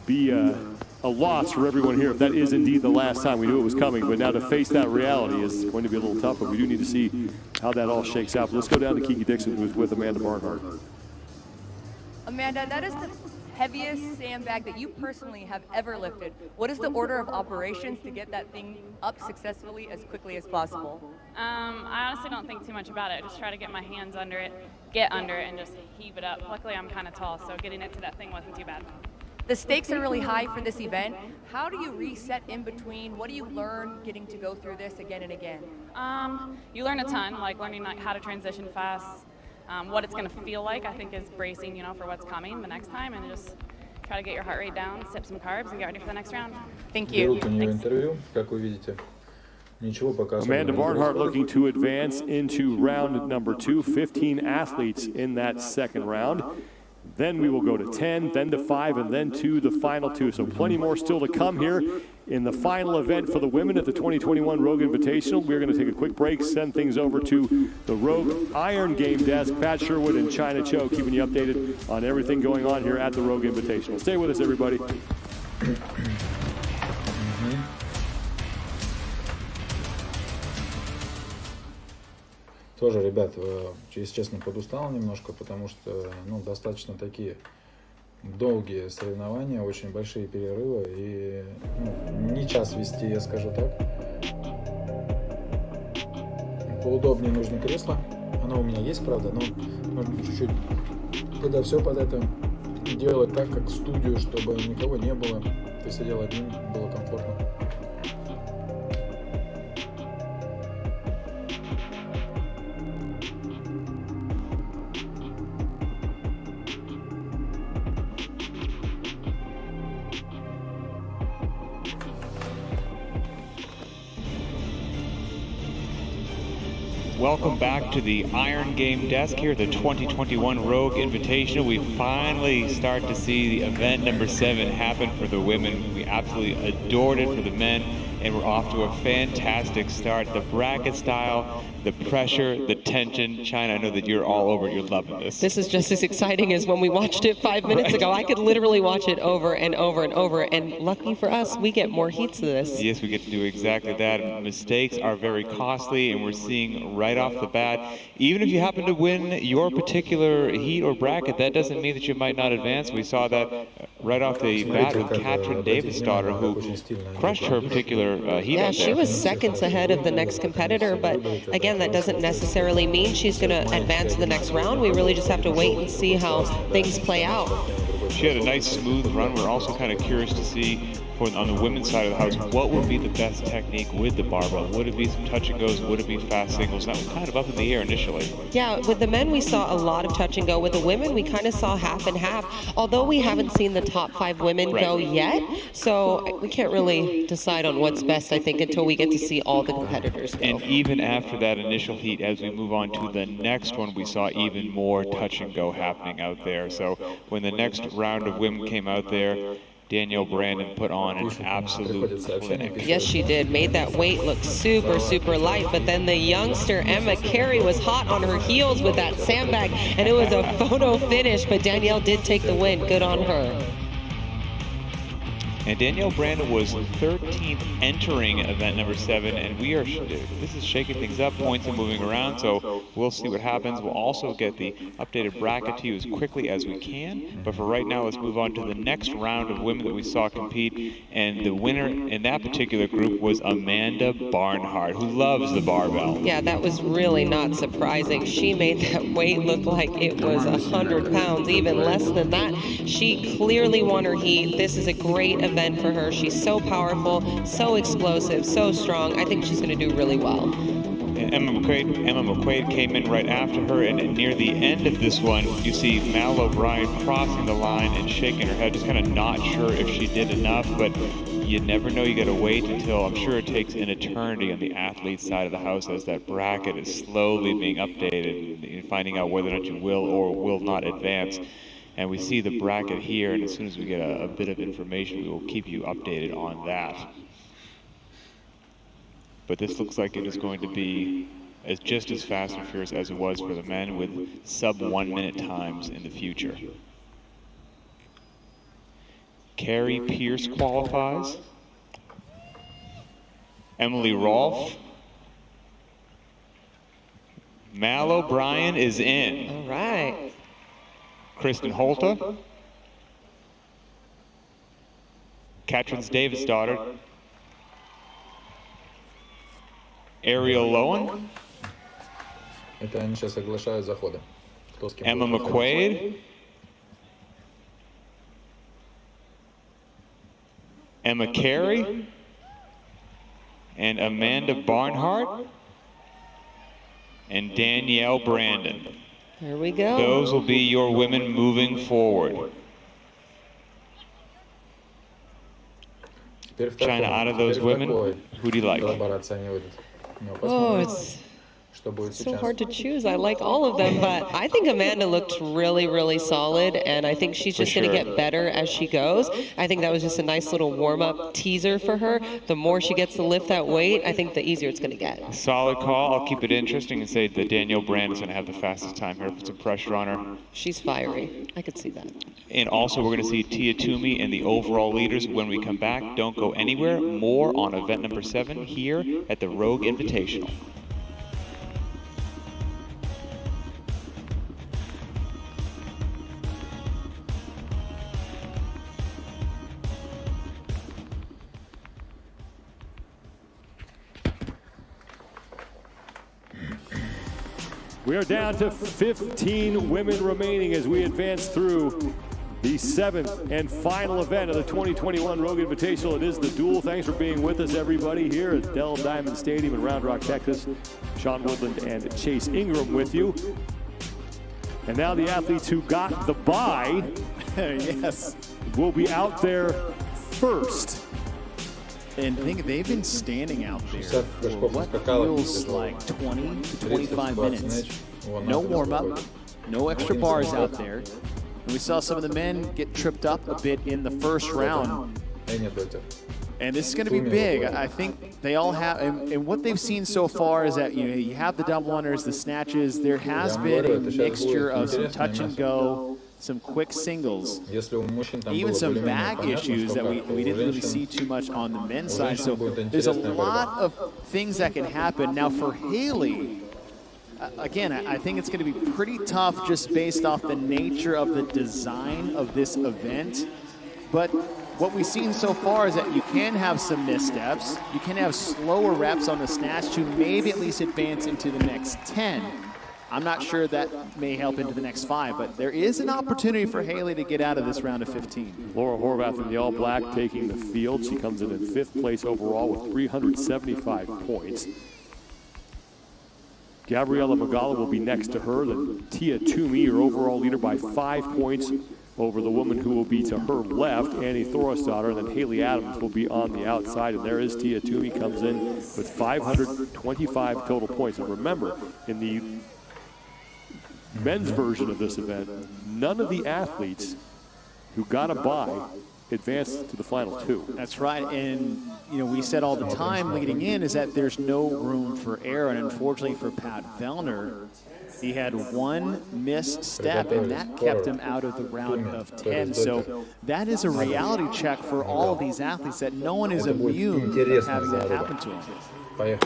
be a loss for everyone here if that is indeed the last time. We knew it was coming, but now to face that reality is going to be a little tough, but we do need to see how that all shakes out. But let's go down to Kiki Dixon, who's with Amanda Barnhart. Amanda, that is the heaviest sandbag that you personally have ever lifted. What is the order of operations to get that thing up successfully as quickly as possible? I honestly don't think too much about it. Just try to get my hands under it, get under it, and just heave it up. Luckily, I'm kind of tall, so getting it to that thing wasn't too bad. The stakes are really high for this event. How do you reset in between? What do you learn getting to go through this again and again? You learn a ton, like learning how to transition fast, what it's going to feel like, I think, is bracing, you know, for what's coming the next time, and just try to get your heart rate down, sip some carbs, and get ready for the next round. Thank you. Amanda Barnhart looking to advance into round number 2, 15 athletes in that second round. Then we will go to 10, then to 5, and then to the final 2. So plenty more still to come here in the final event for the women at the 2021 Rogue Invitational. We're going to take a quick break, send things over to the Rogue Iron Game desk. Pat Sherwood and China Cho keeping you updated on everything going on here at the Rogue Invitational. Stay with us, everybody. Тоже, ребят, если честно, подустал немножко, потому что, ну, достаточно такие долгие соревнования, очень большие перерывы, и не час вести, я скажу так. Поудобнее нужно кресло, оно у меня есть, правда, но нужно чуть-чуть, когда все под это делать так, как студию, чтобы никого не было, ты сидел один, было комфортно. Welcome back to the Iron Game desk here at the 2021 Rogue Invitational. We finally start to see the event number 7 happen for the women. We absolutely adored it for the men, and we're off to a fantastic start. The bracket style, the pressure, the tension. China, I know that you're all over it. You're loving this. This is just as exciting as when we watched it 5 minutes ago. I could literally watch it over and over and over, and lucky for us, we get more heats of this. Yes, we get to do exactly that. Mistakes are very costly, and we're seeing right off the bat, even if you happen to win your particular heat or bracket, that doesn't mean that you might not advance. We saw that right off the bat with Katrin Davis-daughter, who crushed her particular heat. Yeah, she was seconds ahead of the next competitor, but again, that doesn't necessarily mean she's going to advance to the next round. We really just have to wait and see how things play out. She had a nice smooth run. We're also kind of curious to see on the women's side of the house, what would be the best technique with the barbell? Would it be some touch and goes? Would it be fast singles? That was kind of up in the air initially. Yeah, with the men we saw a lot of touch and go. With the women we kind of saw half and half, although we haven't seen the top 5 women go yet, so we can't really decide on what's best, I think, until we get to see all the competitors go. And even after that initial heat, as we move on to the next one, we saw even more touch and go happening out there. So when the next round of women came out there, Danielle Brandon put on an absolute clinic. Yes, she did. Made that weight look super, super light. But then the youngster, Emma Carey, was hot on her heels with that sandbag, and it was a photo finish, but Danielle did take the win. Good on her. And Danielle Brandon was 13th entering event number 7, and this is shaking things up, points are moving around, so we'll see what happens. We'll also get the updated bracket to you as quickly as we can, but for right now, let's move on to the next round of women that we saw compete, and the winner in that particular group was Amanda Barnhart, who loves the barbell. Yeah, that was really not surprising. She made that weight look like it was 100 pounds, even less than that. She clearly won her heat. This is a great event for her. She's so powerful, so explosive, so strong. I think she's going to do really well. Emma McQuaid came in right after her, and near the end of this one, you see Mal O'Brien crossing the line and shaking her head, just kind of not sure if she did enough, but you never know. You got to wait until, I'm sure it takes an eternity on the athlete side of the house as that bracket is slowly being updated and finding out whether or not you will or will not advance. And we see the bracket here, and as soon as we get a bit of information, we will keep you updated on that. But this looks like it is going to be just as fast and furious as it was for the men, with sub-1 minute times in the future. Carrie Pierce qualifies. Emily Rolfe. Mal O'Brien is in. All right. Kristen Holta. Catrins Davis' daughter. Ariel Lowen. Это они сейчас оглашают заходы. Кто с кем Emma будет McQuaid. Emma Carey. And Amanda Barnhart. And Danielle Brandon. There we go. Those will be your women moving forward. China, out of those women, who do you like? Oh, it's so hard to choose. I like all of them, but I think Amanda looked really, really solid, and I think she's just going to get better as she goes. I think that was just a nice little warm-up teaser for her. The more she gets to lift that weight, I think the easier it's going to get. Solid call. I'll keep it interesting and say that Danielle Brand is going to have the fastest time here. Put some pressure on her. She's fiery. I could see that. And also, we're going to see Tia Toomey and the overall leaders when we come back. Don't go anywhere. More on event number 7 here at the Rogue Invitational. We are down to 15 women remaining as we advance through the 7th and final event of the 2021 Rogue Invitational. It is the duel. Thanks for being with us, everybody, here at Dell Diamond Stadium in Round Rock, Texas. Sean Woodland and Chase Ingram with you. And now the athletes who got the bye Yes. will be out there first. And I think they've been standing out there for what feels like 20 to 25 minutes. No warm-up, no extra bars out there. And we saw some of the men get tripped up a bit in the first round. And this is going to be big. I think they all have, and what they've seen so far is that you have the double unders, the snatches. There has been a mixture of some touch and go, some quick singles, even some bag issues that we didn't really see too much on the men's side. So there's a lot of things that can happen. Now for Haley, again, I think it's going to be pretty tough just based off the nature of the design of this event. But what we've seen so far is that you can have some missteps. You can have slower reps on the snatch to maybe at least advance into the next 10. I'm not sure that may help into the next 5, but there is an opportunity for Haley to get out of this round of 15. Laura Horvath in the all-black taking the field. She comes in 5th place overall with 375 points. Gabriella Magala will be next to her. Then Tia Toomey, her overall leader, by 5 points over the woman who will be to her left, Annie Thorstadter, and then Haley Adams will be on the outside. And there is Tia Toomey, comes in with 525 total points. And remember, in the men's version of this event, none of the athletes who got a bye advanced to the final 2. That's right, and we said all the time leading in is that there's no room for error, and unfortunately for Pat Vellner, he had one misstep, and that kept him out of the round of 10. So that is a reality check for all of these athletes, that no one is immune to having that happen to them.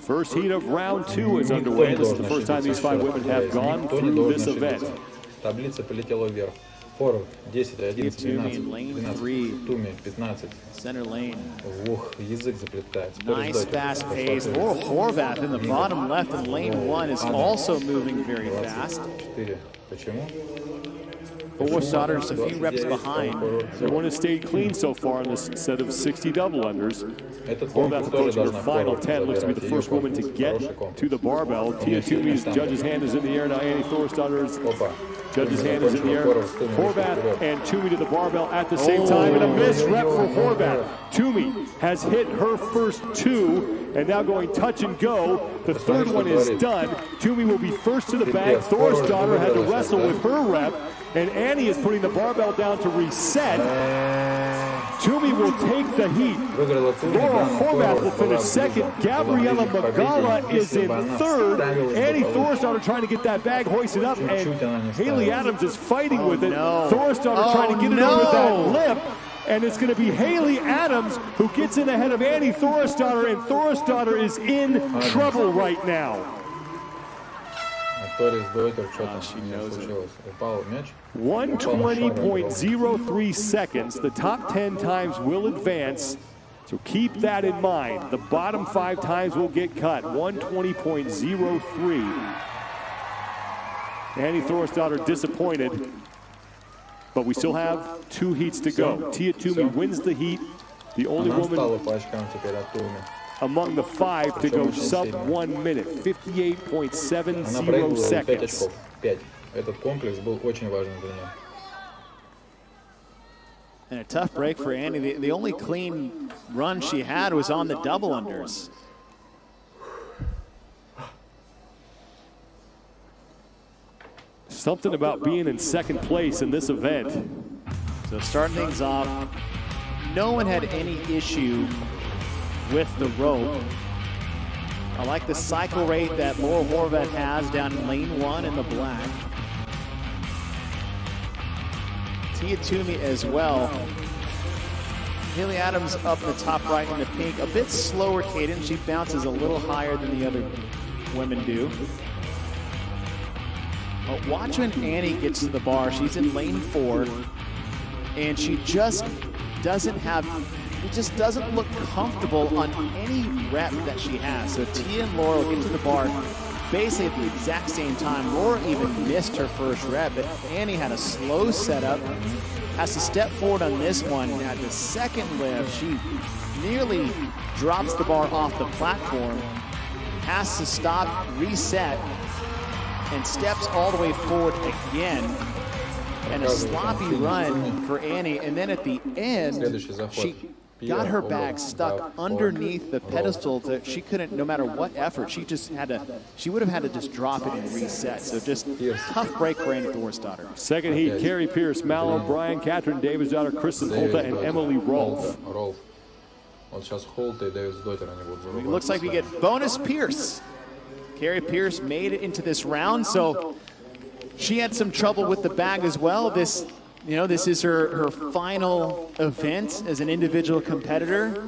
First heat of round 2 is underway. This is the first time these 5 women have gone through this event. Таблица полетела вверх. Форвард 10, 11, 12, lane 12, 3. Туми 15. Center lane. Ух, язык заплетается. Nice fast pace. Laura Horvath in the bottom left in lane 1 is also moving very fast. 4. Почему? Thorstadter is a few reps behind. Everyone has stayed clean so far in this set of 60 double unders. Horvath approaching her final 10, looks to be the first woman to get to the barbell. Tia Toomey's judge's hand is in the air now. Annie Thorstadter is Judge's hand is in the air. Horvath and Toomey to the barbell at the same time, and a missed rep for Horvath. Toomey has hit her first 2, and now going touch and go. The third one is done. Toomey will be first to the bag. Thorsdottir had to wrestle with her rep, and Annie is putting the barbell down to reset. Toomey will take the heat. Laura Horvath will finish second. Gabriella Magala is in third. Annie Thorsdottir trying to get that bag hoisted up, and Haley Adams is fighting with it. Thorsdottir trying to get it over that lip. And it's going to be Haley Adams who gets in ahead of Annie Thorsdottir, and Thorsdottir is in trouble right now. She knows it. 1:20.03 seconds. The top 10 times will advance, so keep that in mind. The bottom 5 times will get cut. 1:20.03. Annie Thorsdottir disappointed, but we still have 2 heats to go. Tia Toomey wins the heat, the only woman among the 5 to go sub 1 minute, 58.70 seconds. And a tough break for Annie. The only clean run she had was on the double unders. Something about being in second place in this event. So starting things off, no one had any issue with the rope. I like the cycle rate that Laura Horvath has down in lane 1 in the black. Tia Toomey as well. Haley Adams up the top right in the pink. A bit slower cadence. She bounces a little higher than the other women do. But watch when Annie gets to the bar. She's in lane 4, and she just doesn't have, it just doesn't look comfortable on any rep that she has. So Tia and Laura will get to the bar basically at the exact same time. Laura even missed her first rep, but Annie had a slow setup, has to step forward on this one. At the second lift, she nearly drops the bar off the platform, has to stop, reset, and steps all the way forward again. And a sloppy run for Annie. And then at the end, she got her bag stuck underneath the pedestal that she couldn't, no matter what effort, she just had to, she would have had to just drop it and reset. So just tough break for Annie Thorsdottir. Second heat, Carrie Pierce, Mal O'Brien, Catherine Davidsdottir, Kristen Holta, and Emily Rolfe. It looks like we get bonus Pierce. Carrie Pierce made it into this round, so she had some trouble with the bag as well. This, you know, this is her final event as an individual competitor.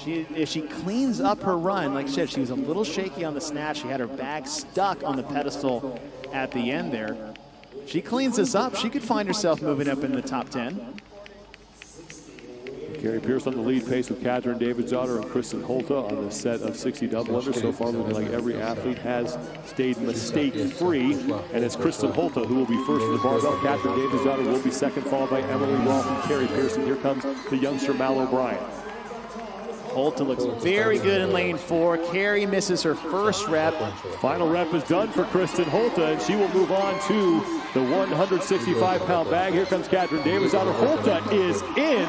If she cleans up her run, like I said, she was a little shaky on the snatch. She had her bag stuck on the pedestal at the end there. She cleans this up, she could find herself moving up in the top 10. Carrie Pierce on the lead pace with Catherine Davidsdottir and Kristen Holta on the set of 60 double unders. So far, looking like every athlete has stayed mistake-free. And it's Kristen Holta who will be first to the barbell. Catherine Davidsdottir will be second, followed by Emily Rolfe and Carrie Pierce. And here comes the youngster Mal O'Brien. Holta looks very good in lane 4. Carrie misses her first rep. Final rep is done for Kristen Holta, and she will move on to the 165-pound bag. Here comes Catherine Davidsdottir. Holta is in.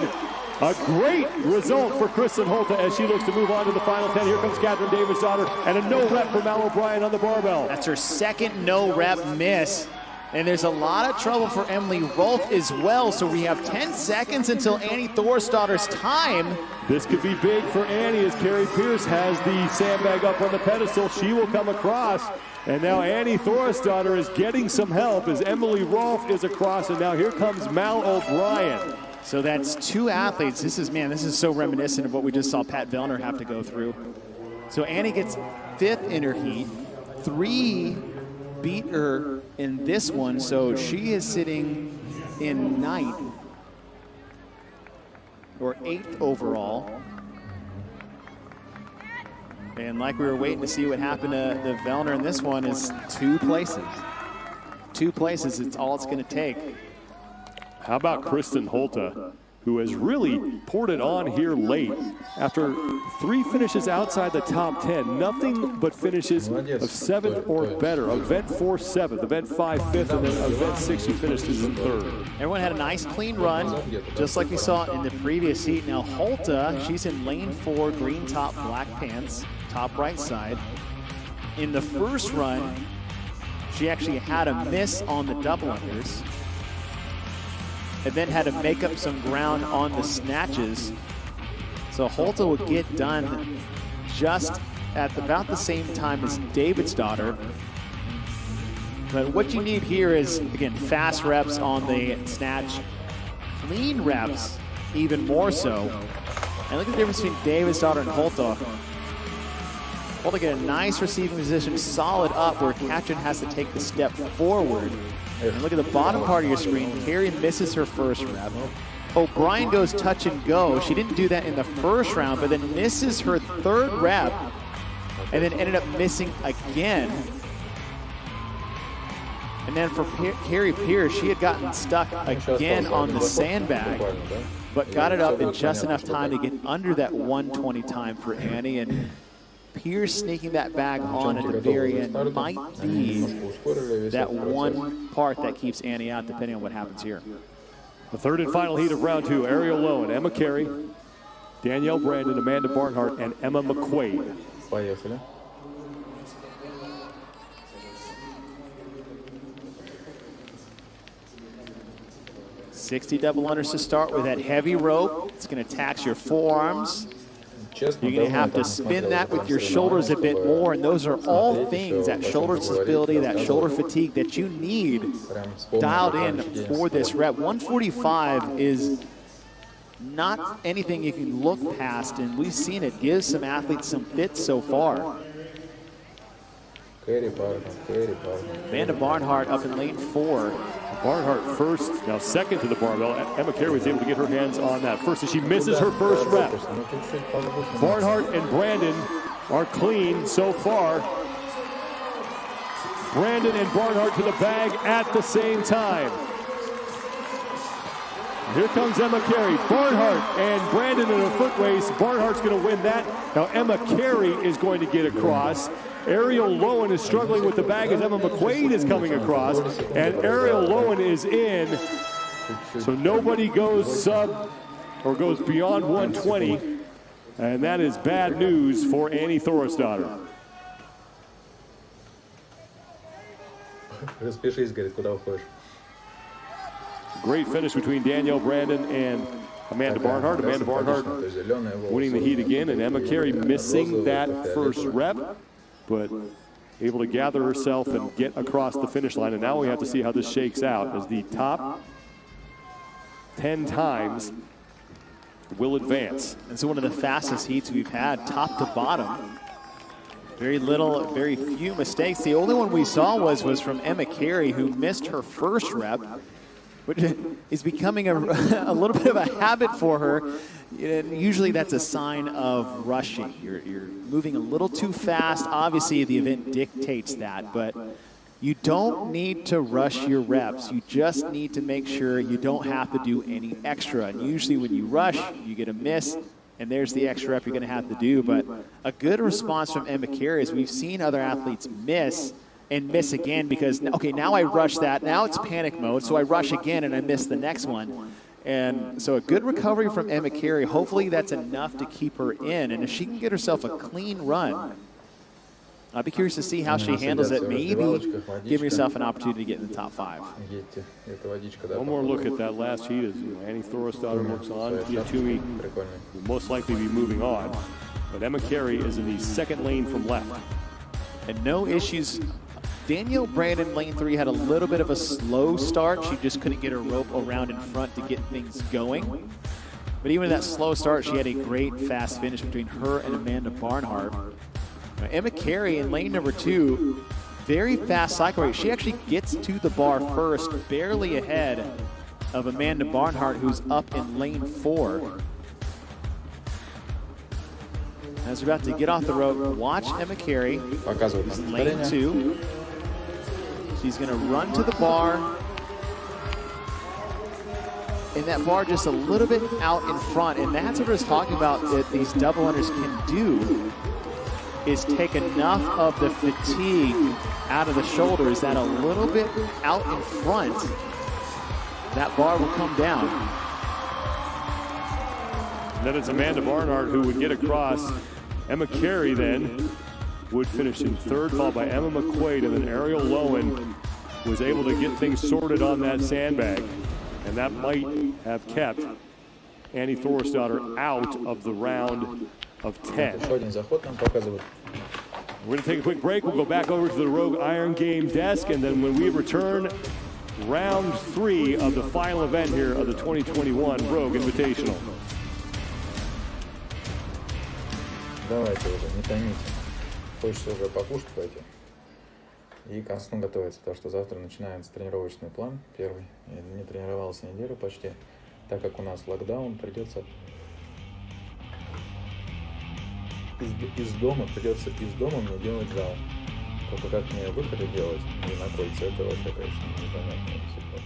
A great result for Kristen Holta as she looks to move on to the final 10. Here comes Catherine Davidsdottir, and a no rep for Mal O'Brien on the barbell. That's her second no rep miss. And there's a lot of trouble for Emily Rolfe as well. So we have 10 seconds until Annie Thorsdottir's time. This could be big for Annie as Carrie Pierce has the sandbag up on the pedestal. She will come across. And now Annie Thorsdottir is getting some help as Emily Rolfe is across. And now here comes Mal O'Brien. So that's 2 athletes. This is, man, this is so reminiscent of what we just saw Pat Vellner have to go through. So Annie gets 5th in her heat. 3 beat her in this one, so she is sitting in 9th or 8th overall. And like we were waiting to see what happened to the Vellner in this one is 2 places. 2 places, it's all it's going to take. How about Kristen Holta? who has really poured it on here late. After 3 finishes outside the top 10, nothing but finishes of 7th or better. Event 4, 7th, event 5, 5th, and then event 6, she finished in 3rd. Everyone had a nice clean run, just like we saw in the previous heat. Now Holta, she's in lane 4, green top, black pants, top right side. In the first run, she actually had a miss on the double unders, and then had to make up some ground on the snatches. So Holta would get done just at about the same time as David's daughter. But what you need here is, again, fast reps on the snatch, clean reps even more so. And look at the difference between David's daughter and Holta. Holta get a nice receiving position, solid up, where Katrin has to take the step forward. And look at the bottom part of your screen. Carrie misses her first rep. O'Brien goes touch and go. She didn't do that in the first round, but then misses her 3rd rep, and then ended up missing again. And then for Carrie Pierce, she had gotten stuck again on the sandbag, but got it up in just enough time to get under that 120 time for Annie. And Pierce sneaking that bag on at the very end might be that one part that keeps Annie out, depending on what happens here. The 3rd and final heat of round 2, Ariel Lowen, Emma Carey, Danielle Brandon, Amanda Barnhart, and Emma McQuaid. 60 double unders to start with that heavy rope. It's going to tax your forearms. You're going to have to spin that with your shoulders a bit more, and those are all things, that shoulder stability, that shoulder fatigue that you need dialed in for this rep. 145 is not anything you can look past, and we've seen it give some athletes some fits so far. Amanda Barnhart up in lane 4. Barnhart first, now second to the barbell. Emma Carey was able to get her hands on that first, and she misses her first rep. Barnhart and Brandon are clean so far. Brandon and Barnhart to the bag at the same time. Here comes Emma Carey. Barnhart and Brandon in a foot race. Barnhart's going to win that. Now Emma Carey is going to get across. Ariel Lowen is struggling with the bag as Emma McQuaid is coming across, and Ariel Lowen is in. So nobody goes sub or goes beyond 120, and that is bad news for Annie Thorisdottir. Great finish between Danielle Brandon and Amanda Barnhart. Amanda Barnhart winning the heat again, and Emma Carey missing that first rep, but able to gather herself and get across the finish line. And now we have to see how this shakes out, as the top 10 times will advance. It's one of the fastest heats we've had, top to bottom. Very few mistakes. The only one we saw was from Emma Carey, who missed her first rep, which is becoming a little bit of a habit for her. Usually that's a sign of rushing. You're moving a little too fast. Obviously the event dictates that, but you don't need to rush your reps. You just need to make sure you don't have to do any extra. And usually when you rush, you get a miss, and there's the extra rep you're going to have to do. But a good response from Emma Carey is we've seen other athletes miss and miss again because, okay, now I rush that. Now it's panic mode, so I rush again and I miss the next one. And so a good recovery from Emma Carey. Hopefully that's enough to keep her in. And if she can get herself a clean run, I'll be curious to see how she handles it. Maybe give yourself an opportunity to get in the top 5. One more look at that last heat as Annie Thorisdottir looks on. Toomey will most likely be moving on. But Emma Carey is in the second lane from left. And no issues. Danielle Brandon, lane 3, had a little bit of a slow start. She just couldn't get her rope around in front to get things going. But even in that slow start, she had a great fast finish between her and Amanda Barnhart. Now, Emma Carey in lane number 2, very fast cycle rate. She actually gets to the bar first, barely ahead of Amanda Barnhart, who's up in lane 4. As we're about to get off the rope, watch Emma Carey. Lane 2. She's going to run to the bar and that bar just a little bit out in front. And that's what I was talking about that these double unders can do, is take enough of the fatigue out of the shoulders that a little bit out in front, that bar will come down. And then it's Amanda Barnhart who would get across. Emma Carey then would finish in third, followed by Emma McQuaid, and then Ariel Lowen was able to get things sorted on that sandbag. And that might have kept Annie Thorisdottir out of the round of 10. We're going to take a quick break. We'll go back over to the Rogue Iron Game desk, and then when we return, round 3 of the final event here of the 2021 Rogue Invitational. Давайте уже, не томите. Хочется уже покушать пойти и к сну готовиться, потому что завтра начинается тренировочный план, первый. Я не тренировался неделю почти, так как у нас локдаун, придется из дома мне делать зал. Только как мне выходы делать и на кольце, это вообще, конечно, непонятно всегда.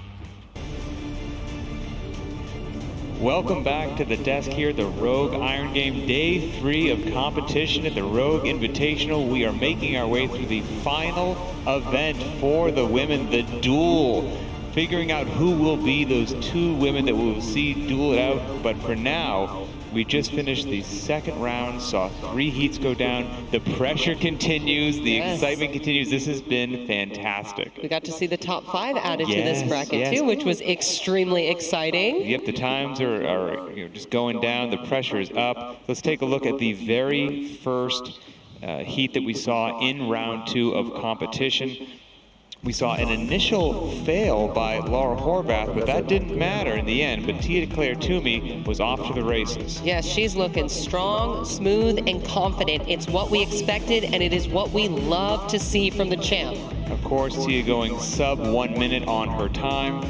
Welcome back to the desk here at the Rogue Iron Game, day 3 of competition at the Rogue Invitational. We are making our way through the final event for the women, the duel. Figuring out who will be those 2 women that we will see duel it out. But for now, we just finished the second round, saw 3 heats go down. The pressure continues, the excitement continues. This has been fantastic. We got to see the top 5 added to this bracket too, which was extremely exciting. Yep, the times are just going down, the pressure is up. Let's take a look at the very first heat that we saw in round 2 of competition. We saw an initial fail by Laura Horvath, but that didn't matter in the end. But Tia-Claire Toomey was off to the races. Yes, she's looking strong, smooth, and confident. It's what we expected, and it is what we love to see from the champ. Of course, Tia going sub 1 minute on her time.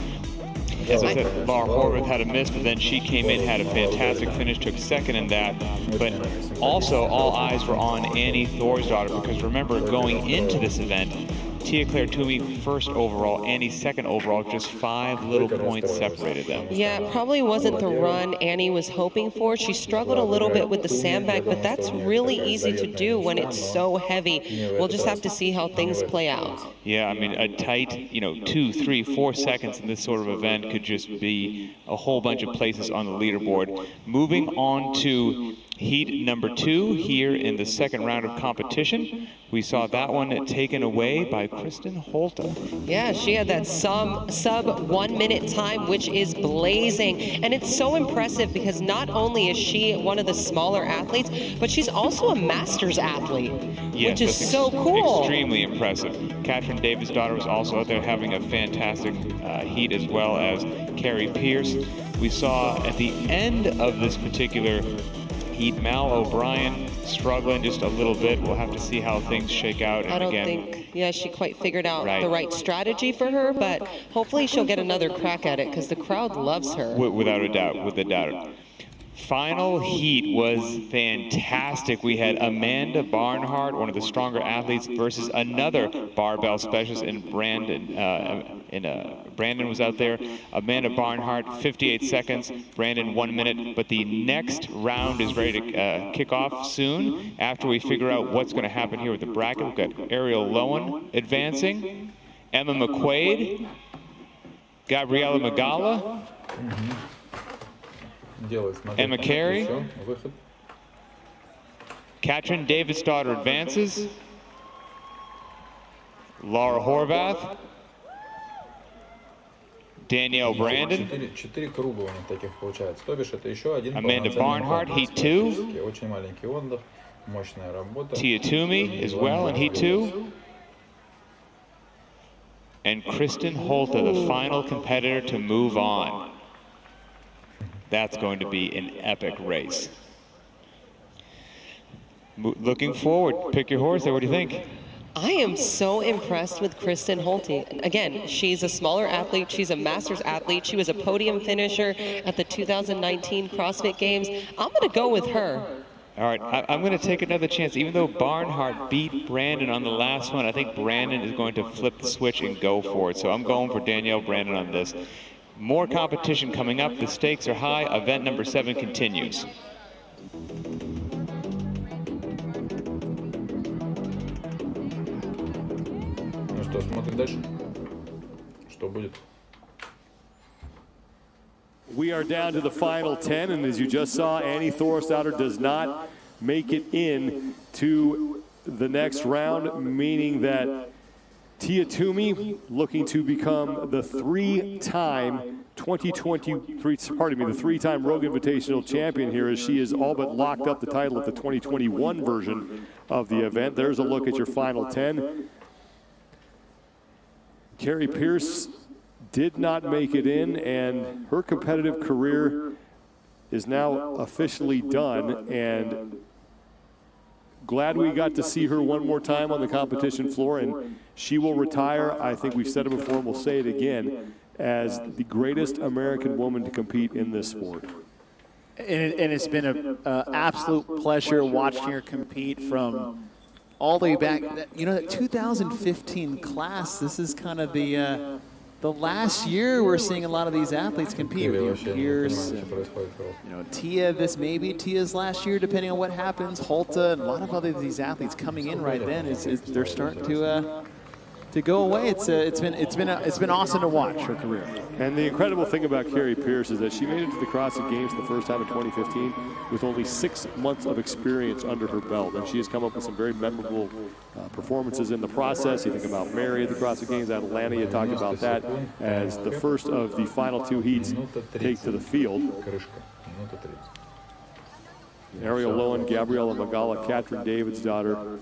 As I said, Laura Horvath had a miss, but then she came in, had a fantastic finish, took second in that. But also, all eyes were on Annie Thorisdottir, because remember, going into this event, Tia-Claire Toomey first overall, Annie second overall, just 5 little points separated them. Yeah, it probably wasn't the run Annie was hoping for. She struggled a little bit with the sandbag, but that's really easy to do when it's so heavy. We'll just have to see how things play out. Yeah, I mean, a tight, 2, 3, 4 seconds in this sort of event could just be a whole bunch of places on the leaderboard. Moving on to heat number 2 here in the second round of competition. We saw that one taken away by Kristen Holta. Yeah, she had that sub 1 minute time, which is blazing. And it's so impressive because not only is she one of the smaller athletes, but she's also a masters athlete, which is so cool. Extremely impressive. Katrin Davidsdottir was also out there having a fantastic heat, as well as Carrie Pierce. We saw at the end of this particular heat, Mal O'Brien struggling just a little bit. We'll have to see how things shake out. And I don't think, she quite figured out the right strategy for her, but hopefully she'll get another crack at it because the crowd loves her. Without a doubt, Final heat was fantastic. We had Amanda Barnhart, one of the stronger athletes, versus another barbell specialist in Brandon. Brandon was out there. Amanda Barnhart, 58 seconds. Brandon, 1 minute. But the next round is ready to kick off soon after we figure out what's going to happen here with the bracket. We've got Ariel Lowen advancing, Emma McQuaid, Gabriela Magala, Emma Carey, Katrin Davidsdottir advances, Laura Horvath, Danielle Brandon, Amanda Barnhart, heat 2, Tia Toomey as well in heat 2, and Kristen Holta, the final competitor to move on. That's going to be an epic race. Looking forward, pick your horse there, what do you think? I am so impressed with Kristen Holta. Again, she's a smaller athlete. She's a masters athlete. She was a podium finisher at the 2019 CrossFit Games. I'm going to go with her. All right, I'm going to take another chance. Even though Barnhart beat Brandon on the last one, I think Brandon is going to flip the switch and go for it. So I'm going for Danielle Brandon on this. More competition coming up. The stakes are high. Event number 7 continues. Ну что, смотрим дальше. Что будет? We are down to the final 10, and as you just saw, Annie Thorisdottir does not make it in to the next round, meaning that Tia Toomey, looking to become the three-time Rogue Invitational champion here, as she has all but locked up the title of the 2021 version of the event. There's a look at your final 10. Carrie Pierce did not make it in, and her competitive career is now officially done, and glad we got to see her one more time on the competition floor, and she will retire. I think we've said it before and we'll say it again, as the greatest American woman to compete in this sport. And it's been an absolute pleasure watching her compete from all the way back. You know, that 2015 class, this is kind of the last year we're seeing a lot of these athletes compete. Pierce, Tia, this may be Tia's last year, depending on what happens. Holta, and a lot of other these athletes coming in right then. They're starting to go away. It's been awesome to watch her career. And the incredible thing about Carrie Pierce is that she made it to the CrossFit Games the first time in 2015 with only 6 months of experience under her belt, and she has come up with some very memorable performances in the process. You think about Mary at the CrossFit Games at Atlanta. You talk about that as the first of the final 2 heats take to the field. Ariel Lowen, Gabriela Magala, Katrin Davidsdottir,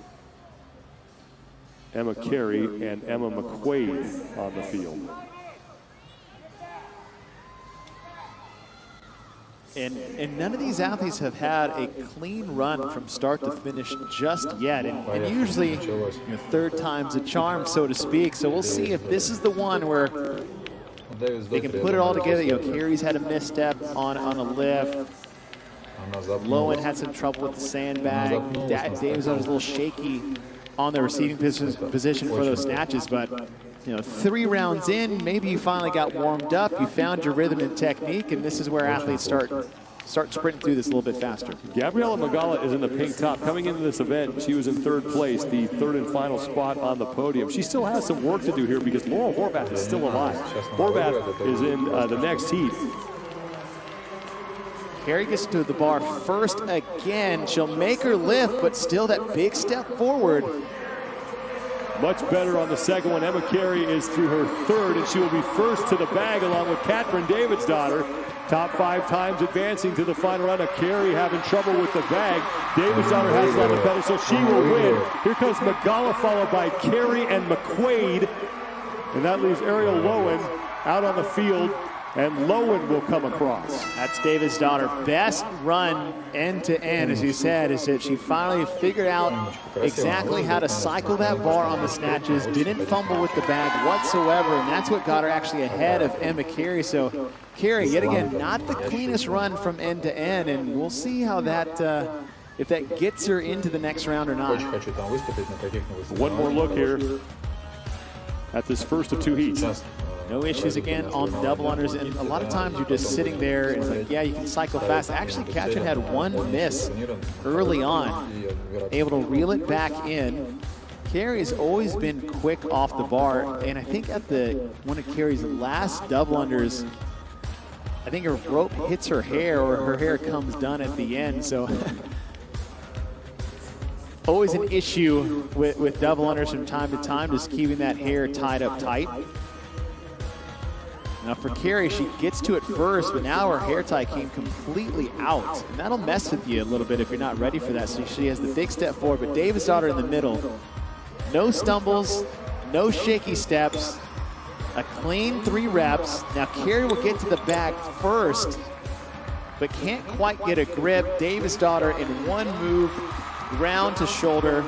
Emma Carey, and Emma McQuaid on the field. And none of these athletes have had a clean run from start to finish just yet. And usually, third time's a charm, so to speak. So we'll see if this is the one where they can put it all together. Carey's had a misstep on a lift. Lowen had some trouble with the sandbag. Davis was a little shaky on the receiving position for those snatches, but 3 rounds in, maybe you finally got warmed up, you found your rhythm and technique, and this is where athletes start sprinting through this a little bit faster. Gabriela Magala is in the pink top. Coming into this event, she was in 3rd place, the 3rd and final spot on the podium. She still has some work to do here because Laurel Horvath is still alive. Horvath is in the next heat. Carey gets to the bar first again. She'll make her lift, but still that big step forward. Much better on the second one. Emma Carey is through her 3rd, and she will be first to the bag along with Katrin Davidsdottir. Top 5 times advancing to the final round. Carey having trouble with the bag. Davidsdottir has it on the pedal, so she will win. Here comes Magala, followed by Carey and McQuaid. And that leaves Ariel Lowen out on the field, and Lowen will come across. That's Davidsdottir. Best run end to end, as you said, is that she finally figured out exactly how to cycle that bar on the snatches, didn't fumble with the bag whatsoever, and that's what got her actually ahead of Emma Carey. So Carey, yet again, not the cleanest run from end to end, and we'll see how that, if that gets her into the next round or not. One more look here at this first of 2 heats. No issues again on double unders, and a lot of times you're just sitting there and it's like, yeah, you can cycle fast. Actually, Katrin had 1 miss early on, able to reel it back in. Carey's always been quick off the bar, and I think at one of Carey's last double unders, I think her rope hits her hair, or her hair comes done at the end. So always an issue with double unders from time to time, just keeping that hair tied up tight. Now for Carey, she gets to it first, but now her hair tie came completely out. And that'll mess with you a little bit if you're not ready for that. So she has the big step forward, but Davidsdottir in the middle. No stumbles, no shaky steps, a clean 3 reps. Now Carey will get to the bag first, but can't quite get a grip. Davidsdottir in 1 move, round to shoulder.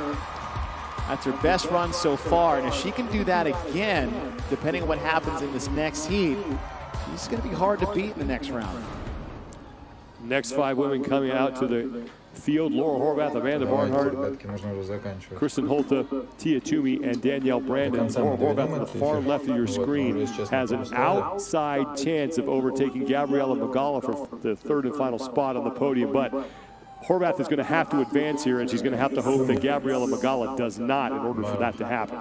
That's her best run so far, and if she can do that again, depending on what happens in this next heat, she's going to be hard to beat in the next round. Next 5 women coming out to the field. Laura Horvath, Amanda Barnhart, Kristen Holte, Tia Toomey, and Danielle Brandon. Laura Horvath on the far left of your screen has an outside chance of overtaking Gabriela Magala for the third and final spot on the podium, but Horvath is going to have to advance here, and she's going to have to hope that Gabriela Magala does not in order for that to happen.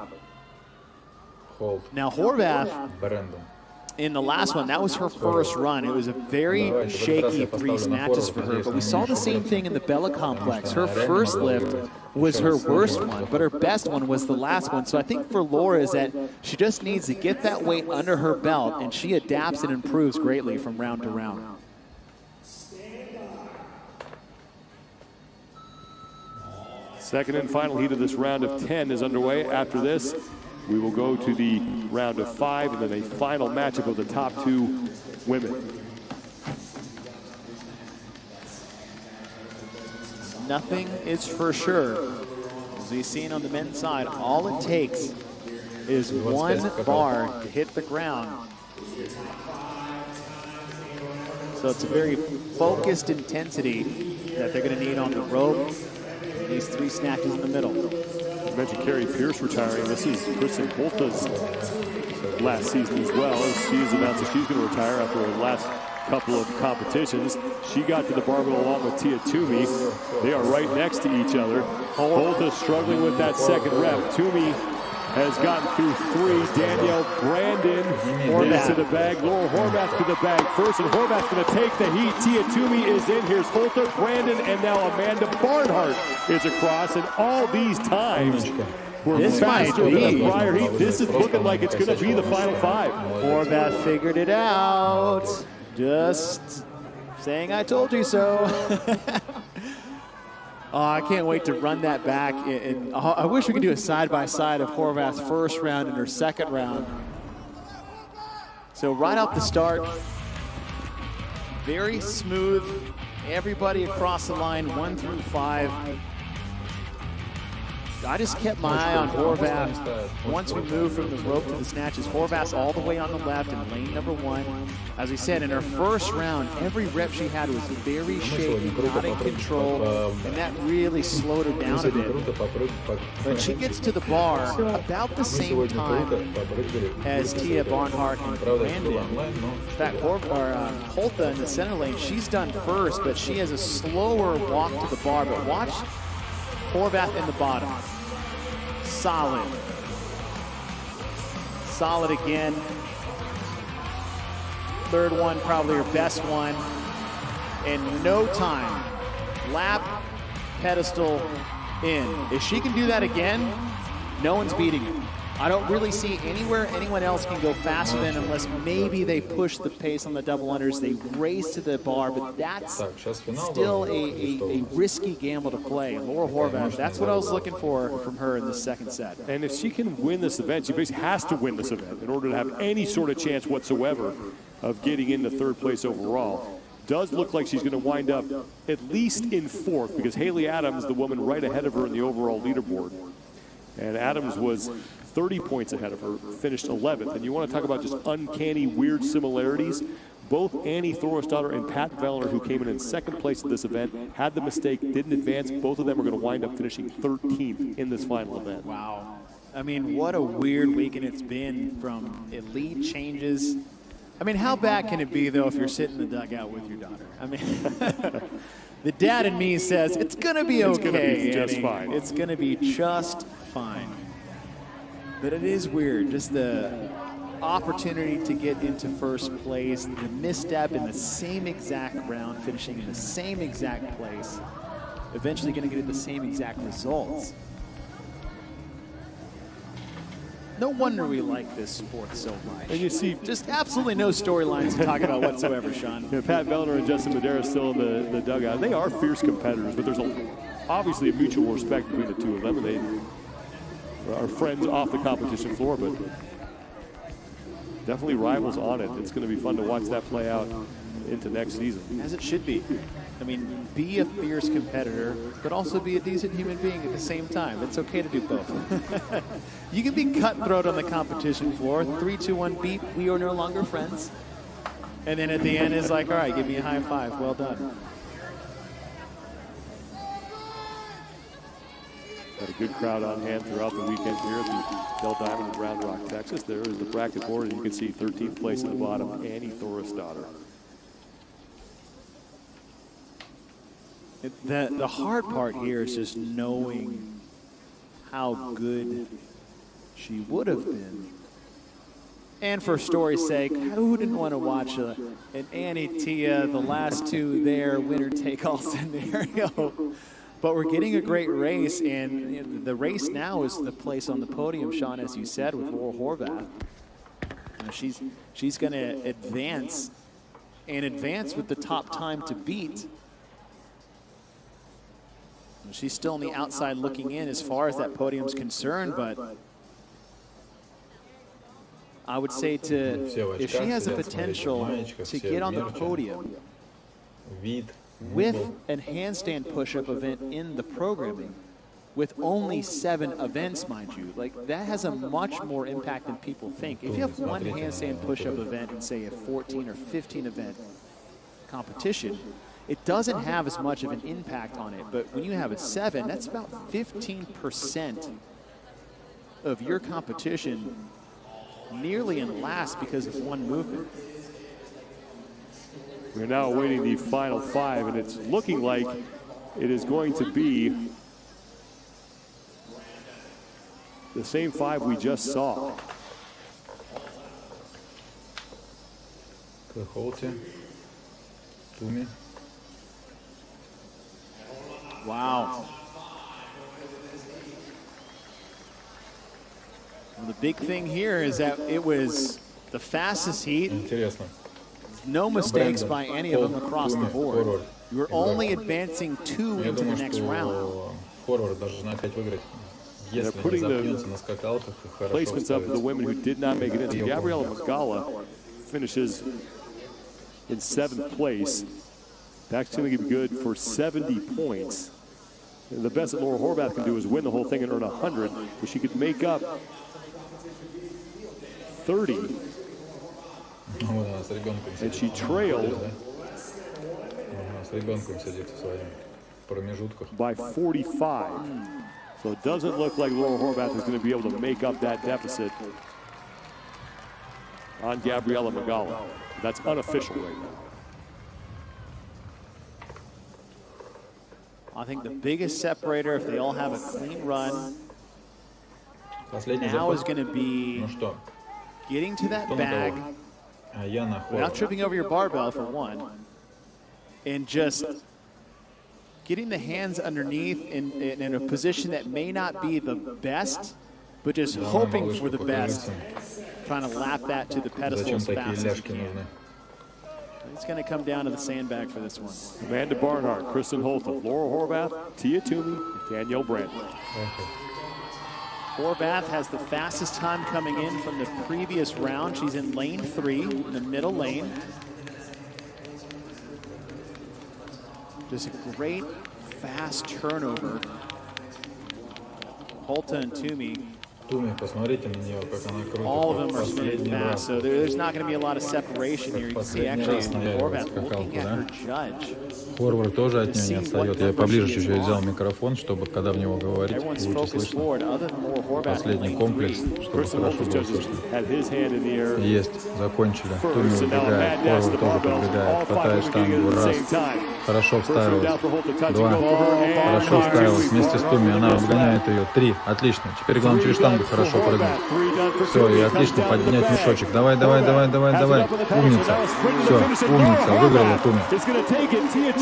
Now Horvath, in the last one, that was her first run. It was a very shaky 3 snatches for her, but we saw the same thing in the Bella Complex. Her first lift was her worst one, but her best one was the last one. So I think for Laura is that she just needs to get that weight under her belt, and she adapts and improves greatly from round to round. Second and final heat of this round of 10 is underway. After this, we will go to the round of 5 and then a final matchup of the top 2 women. Nothing is for sure. As we've seen on the men's side, all it takes is one bar to hit the ground. So it's a very focused intensity that they're going to need on the rope. These 3 snatches in the middle. You mentioned Carrie Pierce retiring. This is Kristen Holte's last season as well. She has announced that she's going to retire after her last couple of competitions. She got to the barbell along with Tia Toomey. They are right next to each other. Holte struggling with that second rep. Toomey has gotten through 3. Danielle Brandon is to the bag. Laura Horvath to the bag first, and Horvath's going to take the heat. Tia Toomey is in. Here's Holte, Brandon, and now Amanda Barnhart is across. And all these times were faster than the prior heat. This is looking like it's going to be the final 5. Horvath figured it out. Just saying I told you so. Oh, I can't wait to run that back. And I wish we could do a side-by-side of Horvath's first round and her second round. So right off the start, very smooth. Everybody across the line, 1 through 5. I just kept my eye on Horvath. Once we moved from the rope to the snatches, Horvath's all the way on the left in lane number 1. As we said, in her first round, every rep she had was very shaky, not in control, and that really slowed her down a bit. But she gets to the bar about the same time as Tia Barnhart and Brandon. In fact, Holte in the center lane, she's done first, but she has a slower walk to the bar. But watch Horvath in the bottom. Solid. Solid again. Third one, probably her best one. In no time. Lap, pedestal, in. If she can do that again, no one's beating her. I don't really see anywhere anyone else can go faster than, unless maybe they push the pace on the double unders, they race to the bar, but that's still a risky gamble to play. And Laura Horvath, that's what I was looking for from her in the second set. And if she can win this event, she basically has to win this event in order to have any sort of chance whatsoever of getting into 3rd place overall. Does look like she's going to wind up at least in 4th, because Haley Adams, the woman right ahead of her in the overall leaderboard. And Adams was 30 points ahead of her, finished 11th. And you want to talk about just uncanny, weird similarities. Both Annie Thorstadter and Pat Vellner, who came in 2nd place at this event, had the mistake, didn't advance. Both of them are going to wind up finishing 13th in this final event. Wow. I mean, what a weird weekend it's been, from elite changes. I mean, how bad can it be, though, if you're sitting in the dugout with your daughter? I mean, the dad in me says, it's going to be okay. It's going to be just fine. It's going to be just fine. But it is weird, just the opportunity to get into 1st place, the misstep in the same exact round, finishing in the same exact place, eventually going to get the same exact results. No wonder we like this sport so much. And you see just absolutely no storylines to talk about whatsoever, Sean. You know, Pat Vellner and Justin Madera still in the dugout. They are fierce competitors, but there's obviously a mutual respect between the two of them, and they are friends off the competition floor, but definitely rivals on it. It's going to be fun to watch that play out into next season. As it should be. I mean, be a fierce competitor, but also be a decent human being at the same time. It's okay to do both. You can be cutthroat on the competition floor. 3, 2, 1, beep. We are no longer friends. And then at the end, it's like, all right, give me a high five. Well done. Got a good crowd on hand throughout the weekend here at the Dell Diamond in Round Rock, Texas. There is the bracket board, and you can see 13th place at the bottom, Annie Thorisdottir. The hard part here is just knowing how good she would have been. And for story's sake, who didn't want to watch an Annie Tia, the last two there, winner-take-all scenario? But we're getting a great race, and the race now is the place on the podium, Sean, as you said, with Laura Horvath. She's going to advance, and advance with the top time to beat. She's still on the outside looking in as far as that podium's concerned, but I would say if she has the potential to get on the podium with a handstand push-up event in the programming, with only 7 events, mind you, like that has a much more impact than people think. If you have one handstand push-up event in, say, a 14 or 15 event competition, it doesn't have as much of an impact on it. But when you have a 7, that's about 15% of your competition nearly in last because of one movement. We're now awaiting the final 5, and it's looking like it is going to be the same 5 we just saw. Wow. Well, the big thing here is that it was the fastest heat. No mistakes by any of them across the board. You were only advancing 2 into the next round. They're putting the placements up for the women who did not make it in. So Gabriela Magala finishes in 7th place. That's going to be good for 70 points. And the best that Laura Horvath can do is win the whole thing and earn 100, but she could make up 30. And she trailed by 45. So it doesn't look like Laura Horvath is going to be able to make up that deficit on Gabriela Magala. That's unofficial right now. I think the biggest separator, if they all have a clean run, now is going to be getting to that bag without tripping over your barbell, for one, and just getting the hands underneath in a position that may not be the best, but just hoping for the best, trying to lap that to the pedestal as fast as you can. It's going to come down to the sandbag for this one. Amanda Barnhart, Kristen Holton, Laura Horvath, Tia Toomey, and Danielle Brandon. Horvath has the fastest time coming in from the previous round. She's in lane 3, in the middle lane. Just a great fast turnover. Holton and Toomey, all of them are spinning fast, so there's not going to be a lot of separation here. You can see actually Horvath looking at her judge. Форвард тоже от нее не отстает. Я поближе чуть-чуть взял микрофон, чтобы когда в него говорить, лучше слышно. Последний комплекс, чтобы хорошо было слышно. Есть, закончили. Туми убегает, Форвард тоже подбегает, хватает штангу, раз. Хорошо вставилась. 2. Хорошо вставилась вместе с Туми. Она обгоняет ее. 3. Отлично. Теперь главное через штангу хорошо прыгнуть. Все, и отлично поднять мешочек. Давай, давай, давай, давай, давай. Умница. Все, умница. Выиграла Туми.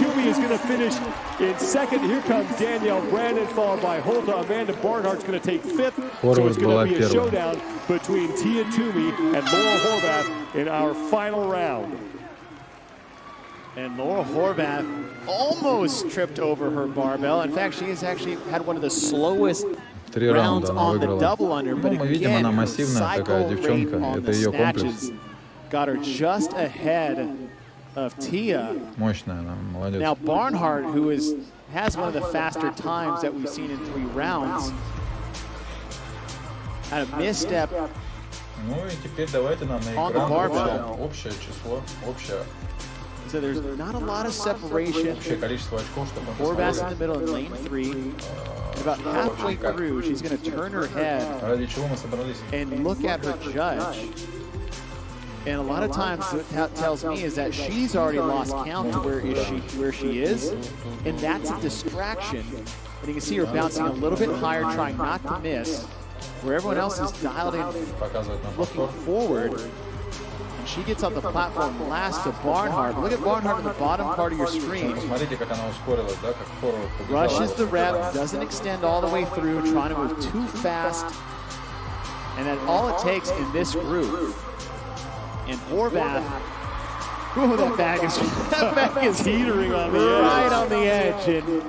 Toomey is going to finish in 2nd. Here comes Danielle Brandon, followed by Holta. Amanda Barnhart's going to take 5th. So it's going to be a showdown between Tia Toomey and Laura Horvath in our final round. And Laura Horvath almost tripped over her barbell. In fact, she has actually had one of the slowest rounds on the double under. But again, her cycle rate on the snatches got her just ahead of Tia. Now Barnhart, who has one of the faster times that we've seen in 3 rounds, had a misstep on the barbell. So there's not a lot of separation. Horvath's in the middle in lane 3. And about halfway through, she's going to turn her head and look at her judge. And a lot of times what that tells me is that she's already lost count to where she is, and that's a distraction. And you can see her bouncing a little bit higher, trying not to miss, where everyone else is dialed in, looking forward. And she gets on the platform last to Barnhart. Look at Barnhart in the bottom part of your screen. Rushes the rep, doesn't extend all the way through, trying to move too fast. And then all it takes in this group. And Horvath, ooh, that bag is teetering on the edge. Right on the edge. And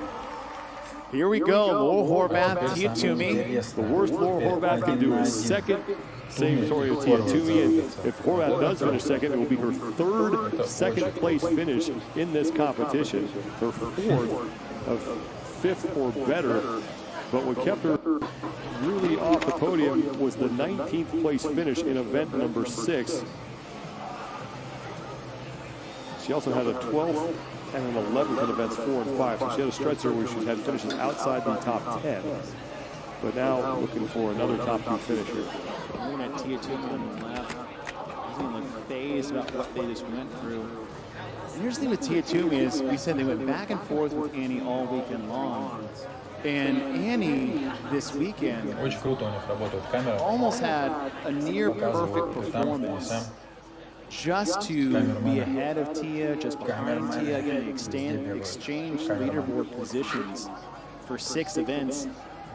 here we go, Laura Horvath, Tia Toomey. The worst Laura Horvath can do is second, same Victoria Tia Toomey. And if Horvath does finish second, it will be her third second place finish in this competition. Her fourth of fifth or better. But what kept her really off the podium was the 19th place finish in event number 6. She also had a 12th and an 11th in events 4 and 5. So she had a stretch there where she had finishes outside the top 10. But now looking for another top 2 finish here. Looking at Tia Toomey on the left. She's in the phase about what they just went through. And here's the thing with Tia Toomey is we said they went back and forth with Annie all weekend long. And Annie this weekend almost had a near perfect performance. Just to be ahead of Tia, just behind Tia, again, exchange leaderboard positions for 6 events.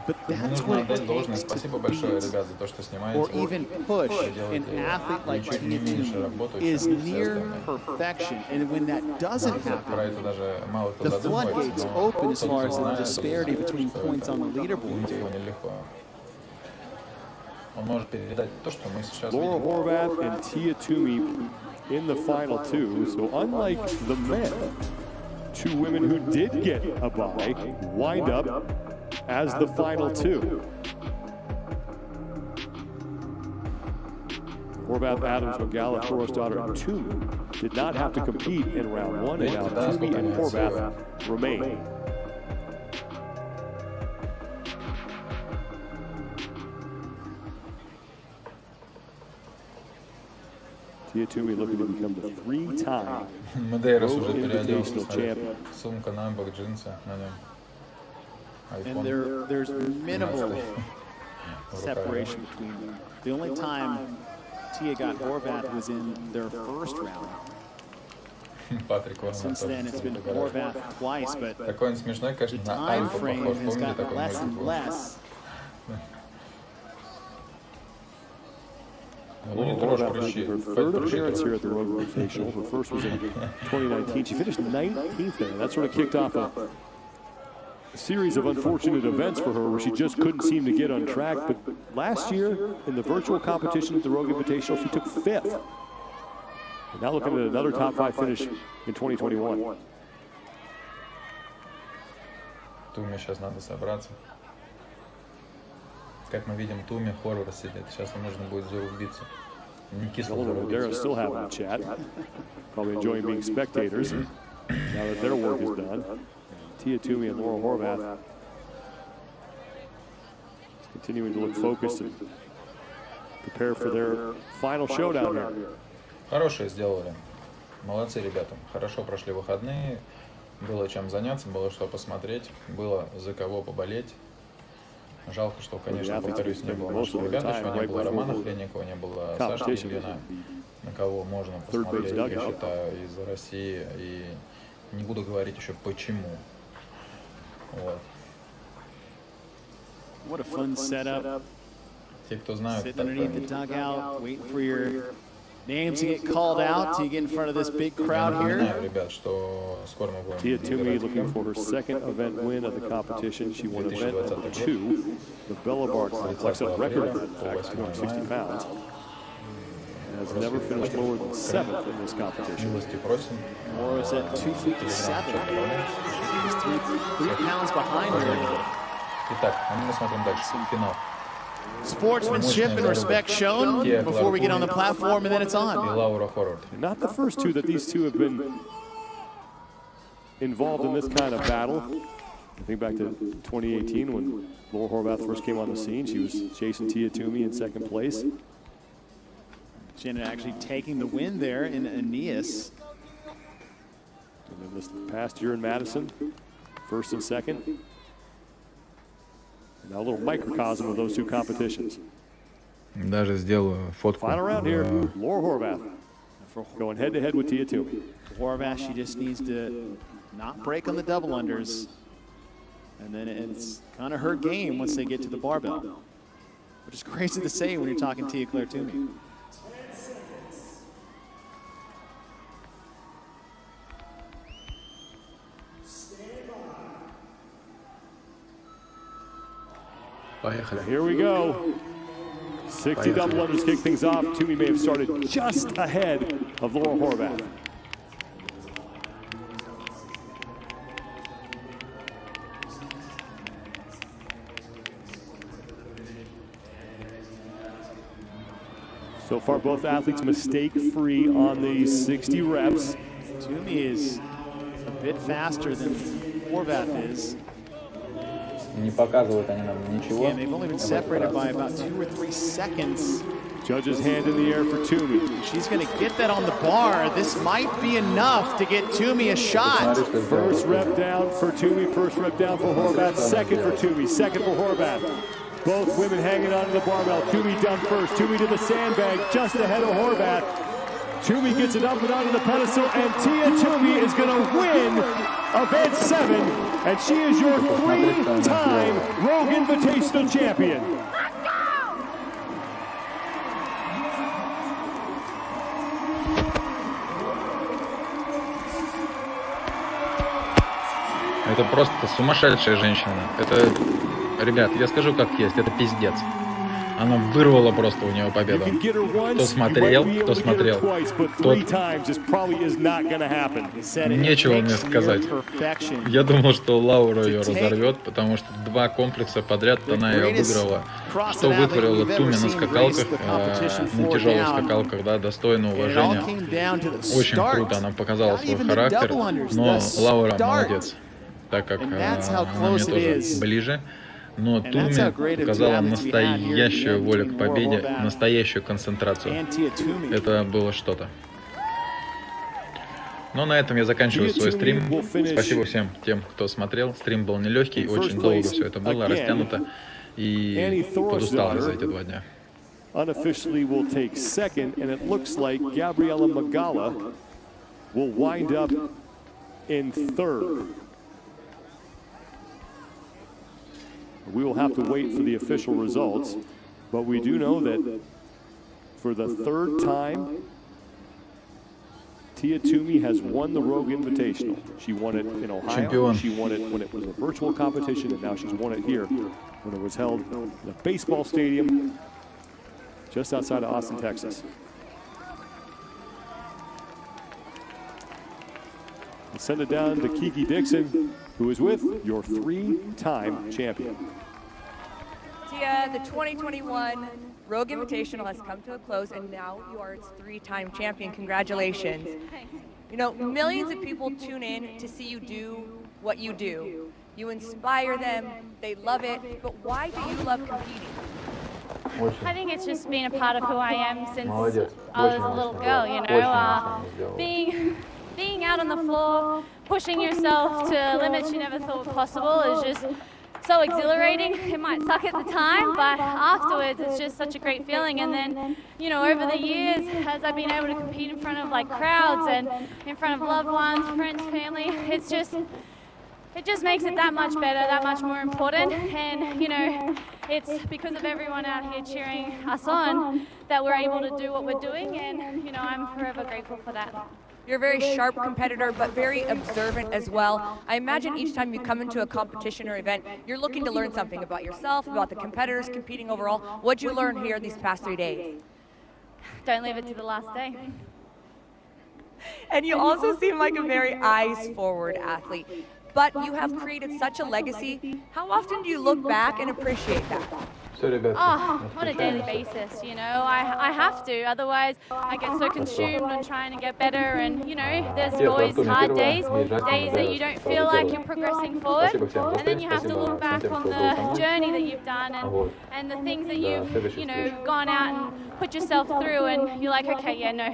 But that's what it takes to beat or even push an athlete like Tia Toomey is near perfection. And when that doesn't happen, the floodgates open as far as the disparity between points on the leaderboard. Laura Horvath and Tia Toomey in the final 2. So unlike the men, 2 women who did get a bye wind up as the final 2. Horvath, Adams, McGalla, Forrestdottir, and Toomey did not have to compete in round 1, and now Toomey and Horvath remain. Tia Toomey looking to become the 3-time Rogue Invitational champion. And there's minimal separation between them. The only time Tia got Horvath was in their first round. Since then, it's been Horvath twice, but the time frame has gotten less and less. Horvath making her third appearance here at the Rogue Invitational. Her first was in 2019. She finished 19th there. That sort of kicked off a series of unfortunate events for her where she just couldn't seem to get on track. But last year in the virtual competition at the Rogue Invitational, she took 5th. And now looking at another top 5 finish in 2021. Туме сейчас надо собраться. Как мы видим, Туме Хорват сидит. Сейчас им нужно будет зарубиться. Не кисло зарубиться. Still having a chat. Probably enjoying being spectators now that their work is done. Tia Toomey and Laura Horvath continuing to look focused and prepare for their final showdown here. Хорошие сделали. Молодцы, ребята. Хорошо прошли выходные. Было чем заняться, было что посмотреть, было за кого поболеть. Жалко, что, конечно, повторюсь, не было наших ребят, еще не было Романа Хленникова, не было Саши Ильина, на кого можно посмотреть, я считаю, из России. И не буду говорить еще почему. Вот. What a fun setup. Те, кто знают, Sitting underneath the dugout, waiting for your names to get called out to get in front of this big crowd here. Tia Toomey looking for her second event win of the competition. She won event number 2, the Bella complex, a record in fact, 260 pounds. Has never finished lower than 7th in this competition. Laura's at 257. She's 3 pounds behind her. Итак, мы смотрим дальше. Финал. Sportsmanship and respect shown before we get on the platform, and then it's on. Not the first 2 that these 2 have been involved in this kind of battle. I think back to 2018 when Laura Horvath first came on the scene. She was chasing Tia Toomey in second place. Jenna actually taking the win there in Aeneas. And then this past year in Madison, first and second. And now a little microcosm of those two competitions. Даже сделаю фотку. Final round here, Laura Horvath going head to head with Tia Toomey. Horvath, she just needs to not break on the double unders. And then it's kind of her game once they get to the barbell. Which is crazy to say when you're talking Tia Claire Toomey. Поехали. Here we go. 60 double unders kick things off. Toomey may have started just ahead of Laura Horvath. So far, both athletes mistake-free on these 60 reps. Toomey is a bit faster than Horvath is. Не показывают они нам ничего. Yeah, they've only been separated by about 2 or 3 seconds. Judge's hand in the air for Toomey. She's going to get that on the bar. This might be enough to get Toomey a shot. First rep down for Toomey, first rep down for Horvath, second for Toomey, second for Horvath. Both women hanging onto the barbell. Toomey done first. Toomey to the sandbag, just ahead of Horvath. Toomey gets it up and onto the pedestal, and Tia Toomey is going to win event 7, and she is your 3-time Rogue Invitational champion. Это просто сумасшедшая женщина. Это, ребят, я скажу как есть, это пиздец. Она вырвала просто у нее победу. Кто смотрел, тот нечего мне сказать. Я думал, что Лаура ее разорвет, потому что 2 комплекса подряд она ее выиграла. Что вытворила Туми на скакалках, на тяжелых скакалках, да, достойно уважения. Очень круто она показала свой характер, но Лаура молодец, так как она мне тоже ближе. Но Туми показала настоящую волю к победе, настоящую концентрацию. Это было что-то. Но на этом я заканчиваю свой стрим. Спасибо всем тем, кто смотрел. Стрим был нелегкий, очень долго все это было, растянуто. И подустал за эти 2 дня. Unofficially will take second, and it looks like Gabriela Magala will wind up in 3rd. We will have to wait for the official results, but we do know that for the 3rd time, Tia Toomey has won the Rogue Invitational. She won it in Ohio, she won it when it was a virtual competition, and now she's won it here when it was held in a baseball stadium just outside of Austin, Texas. Let's send it down to Kiki Dixon, who is with your 3-time champion. Tia, the 2021 Rogue Invitational has come to a close, and now you are its 3-time champion. Congratulations. You know, millions of people tune in to see you do what you do. You inspire them, they love it, but why do you love competing? I think it's just been a part of who I am since I was a little girl, you know, being out on the floor, pushing yourself to limits you never thought were possible is just so exhilarating. It might suck at the time, but afterwards it's just such a great feeling. And then, you know, over the years, as I've been able to compete in front of like crowds and in front of loved ones, friends, family, it just makes it that much better, that much more important. And, you know, it's because of everyone out here cheering us on that we're able to do what we're doing, and, you know, I'm forever grateful for that. You're a very sharp competitor, but very observant as well. I imagine each time you come into a competition or event, you're looking to learn something about yourself, about the competitors competing overall. What'd you learn here these past 3 days? Don't leave it to the last day. And you also seem like a very eyes-forward athlete, but you have created such a legacy. How often do you look back and appreciate that? on a daily basis, you know, I have to, otherwise I get so consumed on trying to get better, and you know, there's always hard days that you don't feel like you're progressing forward, and then you have to look back on the journey that you've done and the things that you've, you know, gone out and put yourself through, and you're like, okay, yeah, no,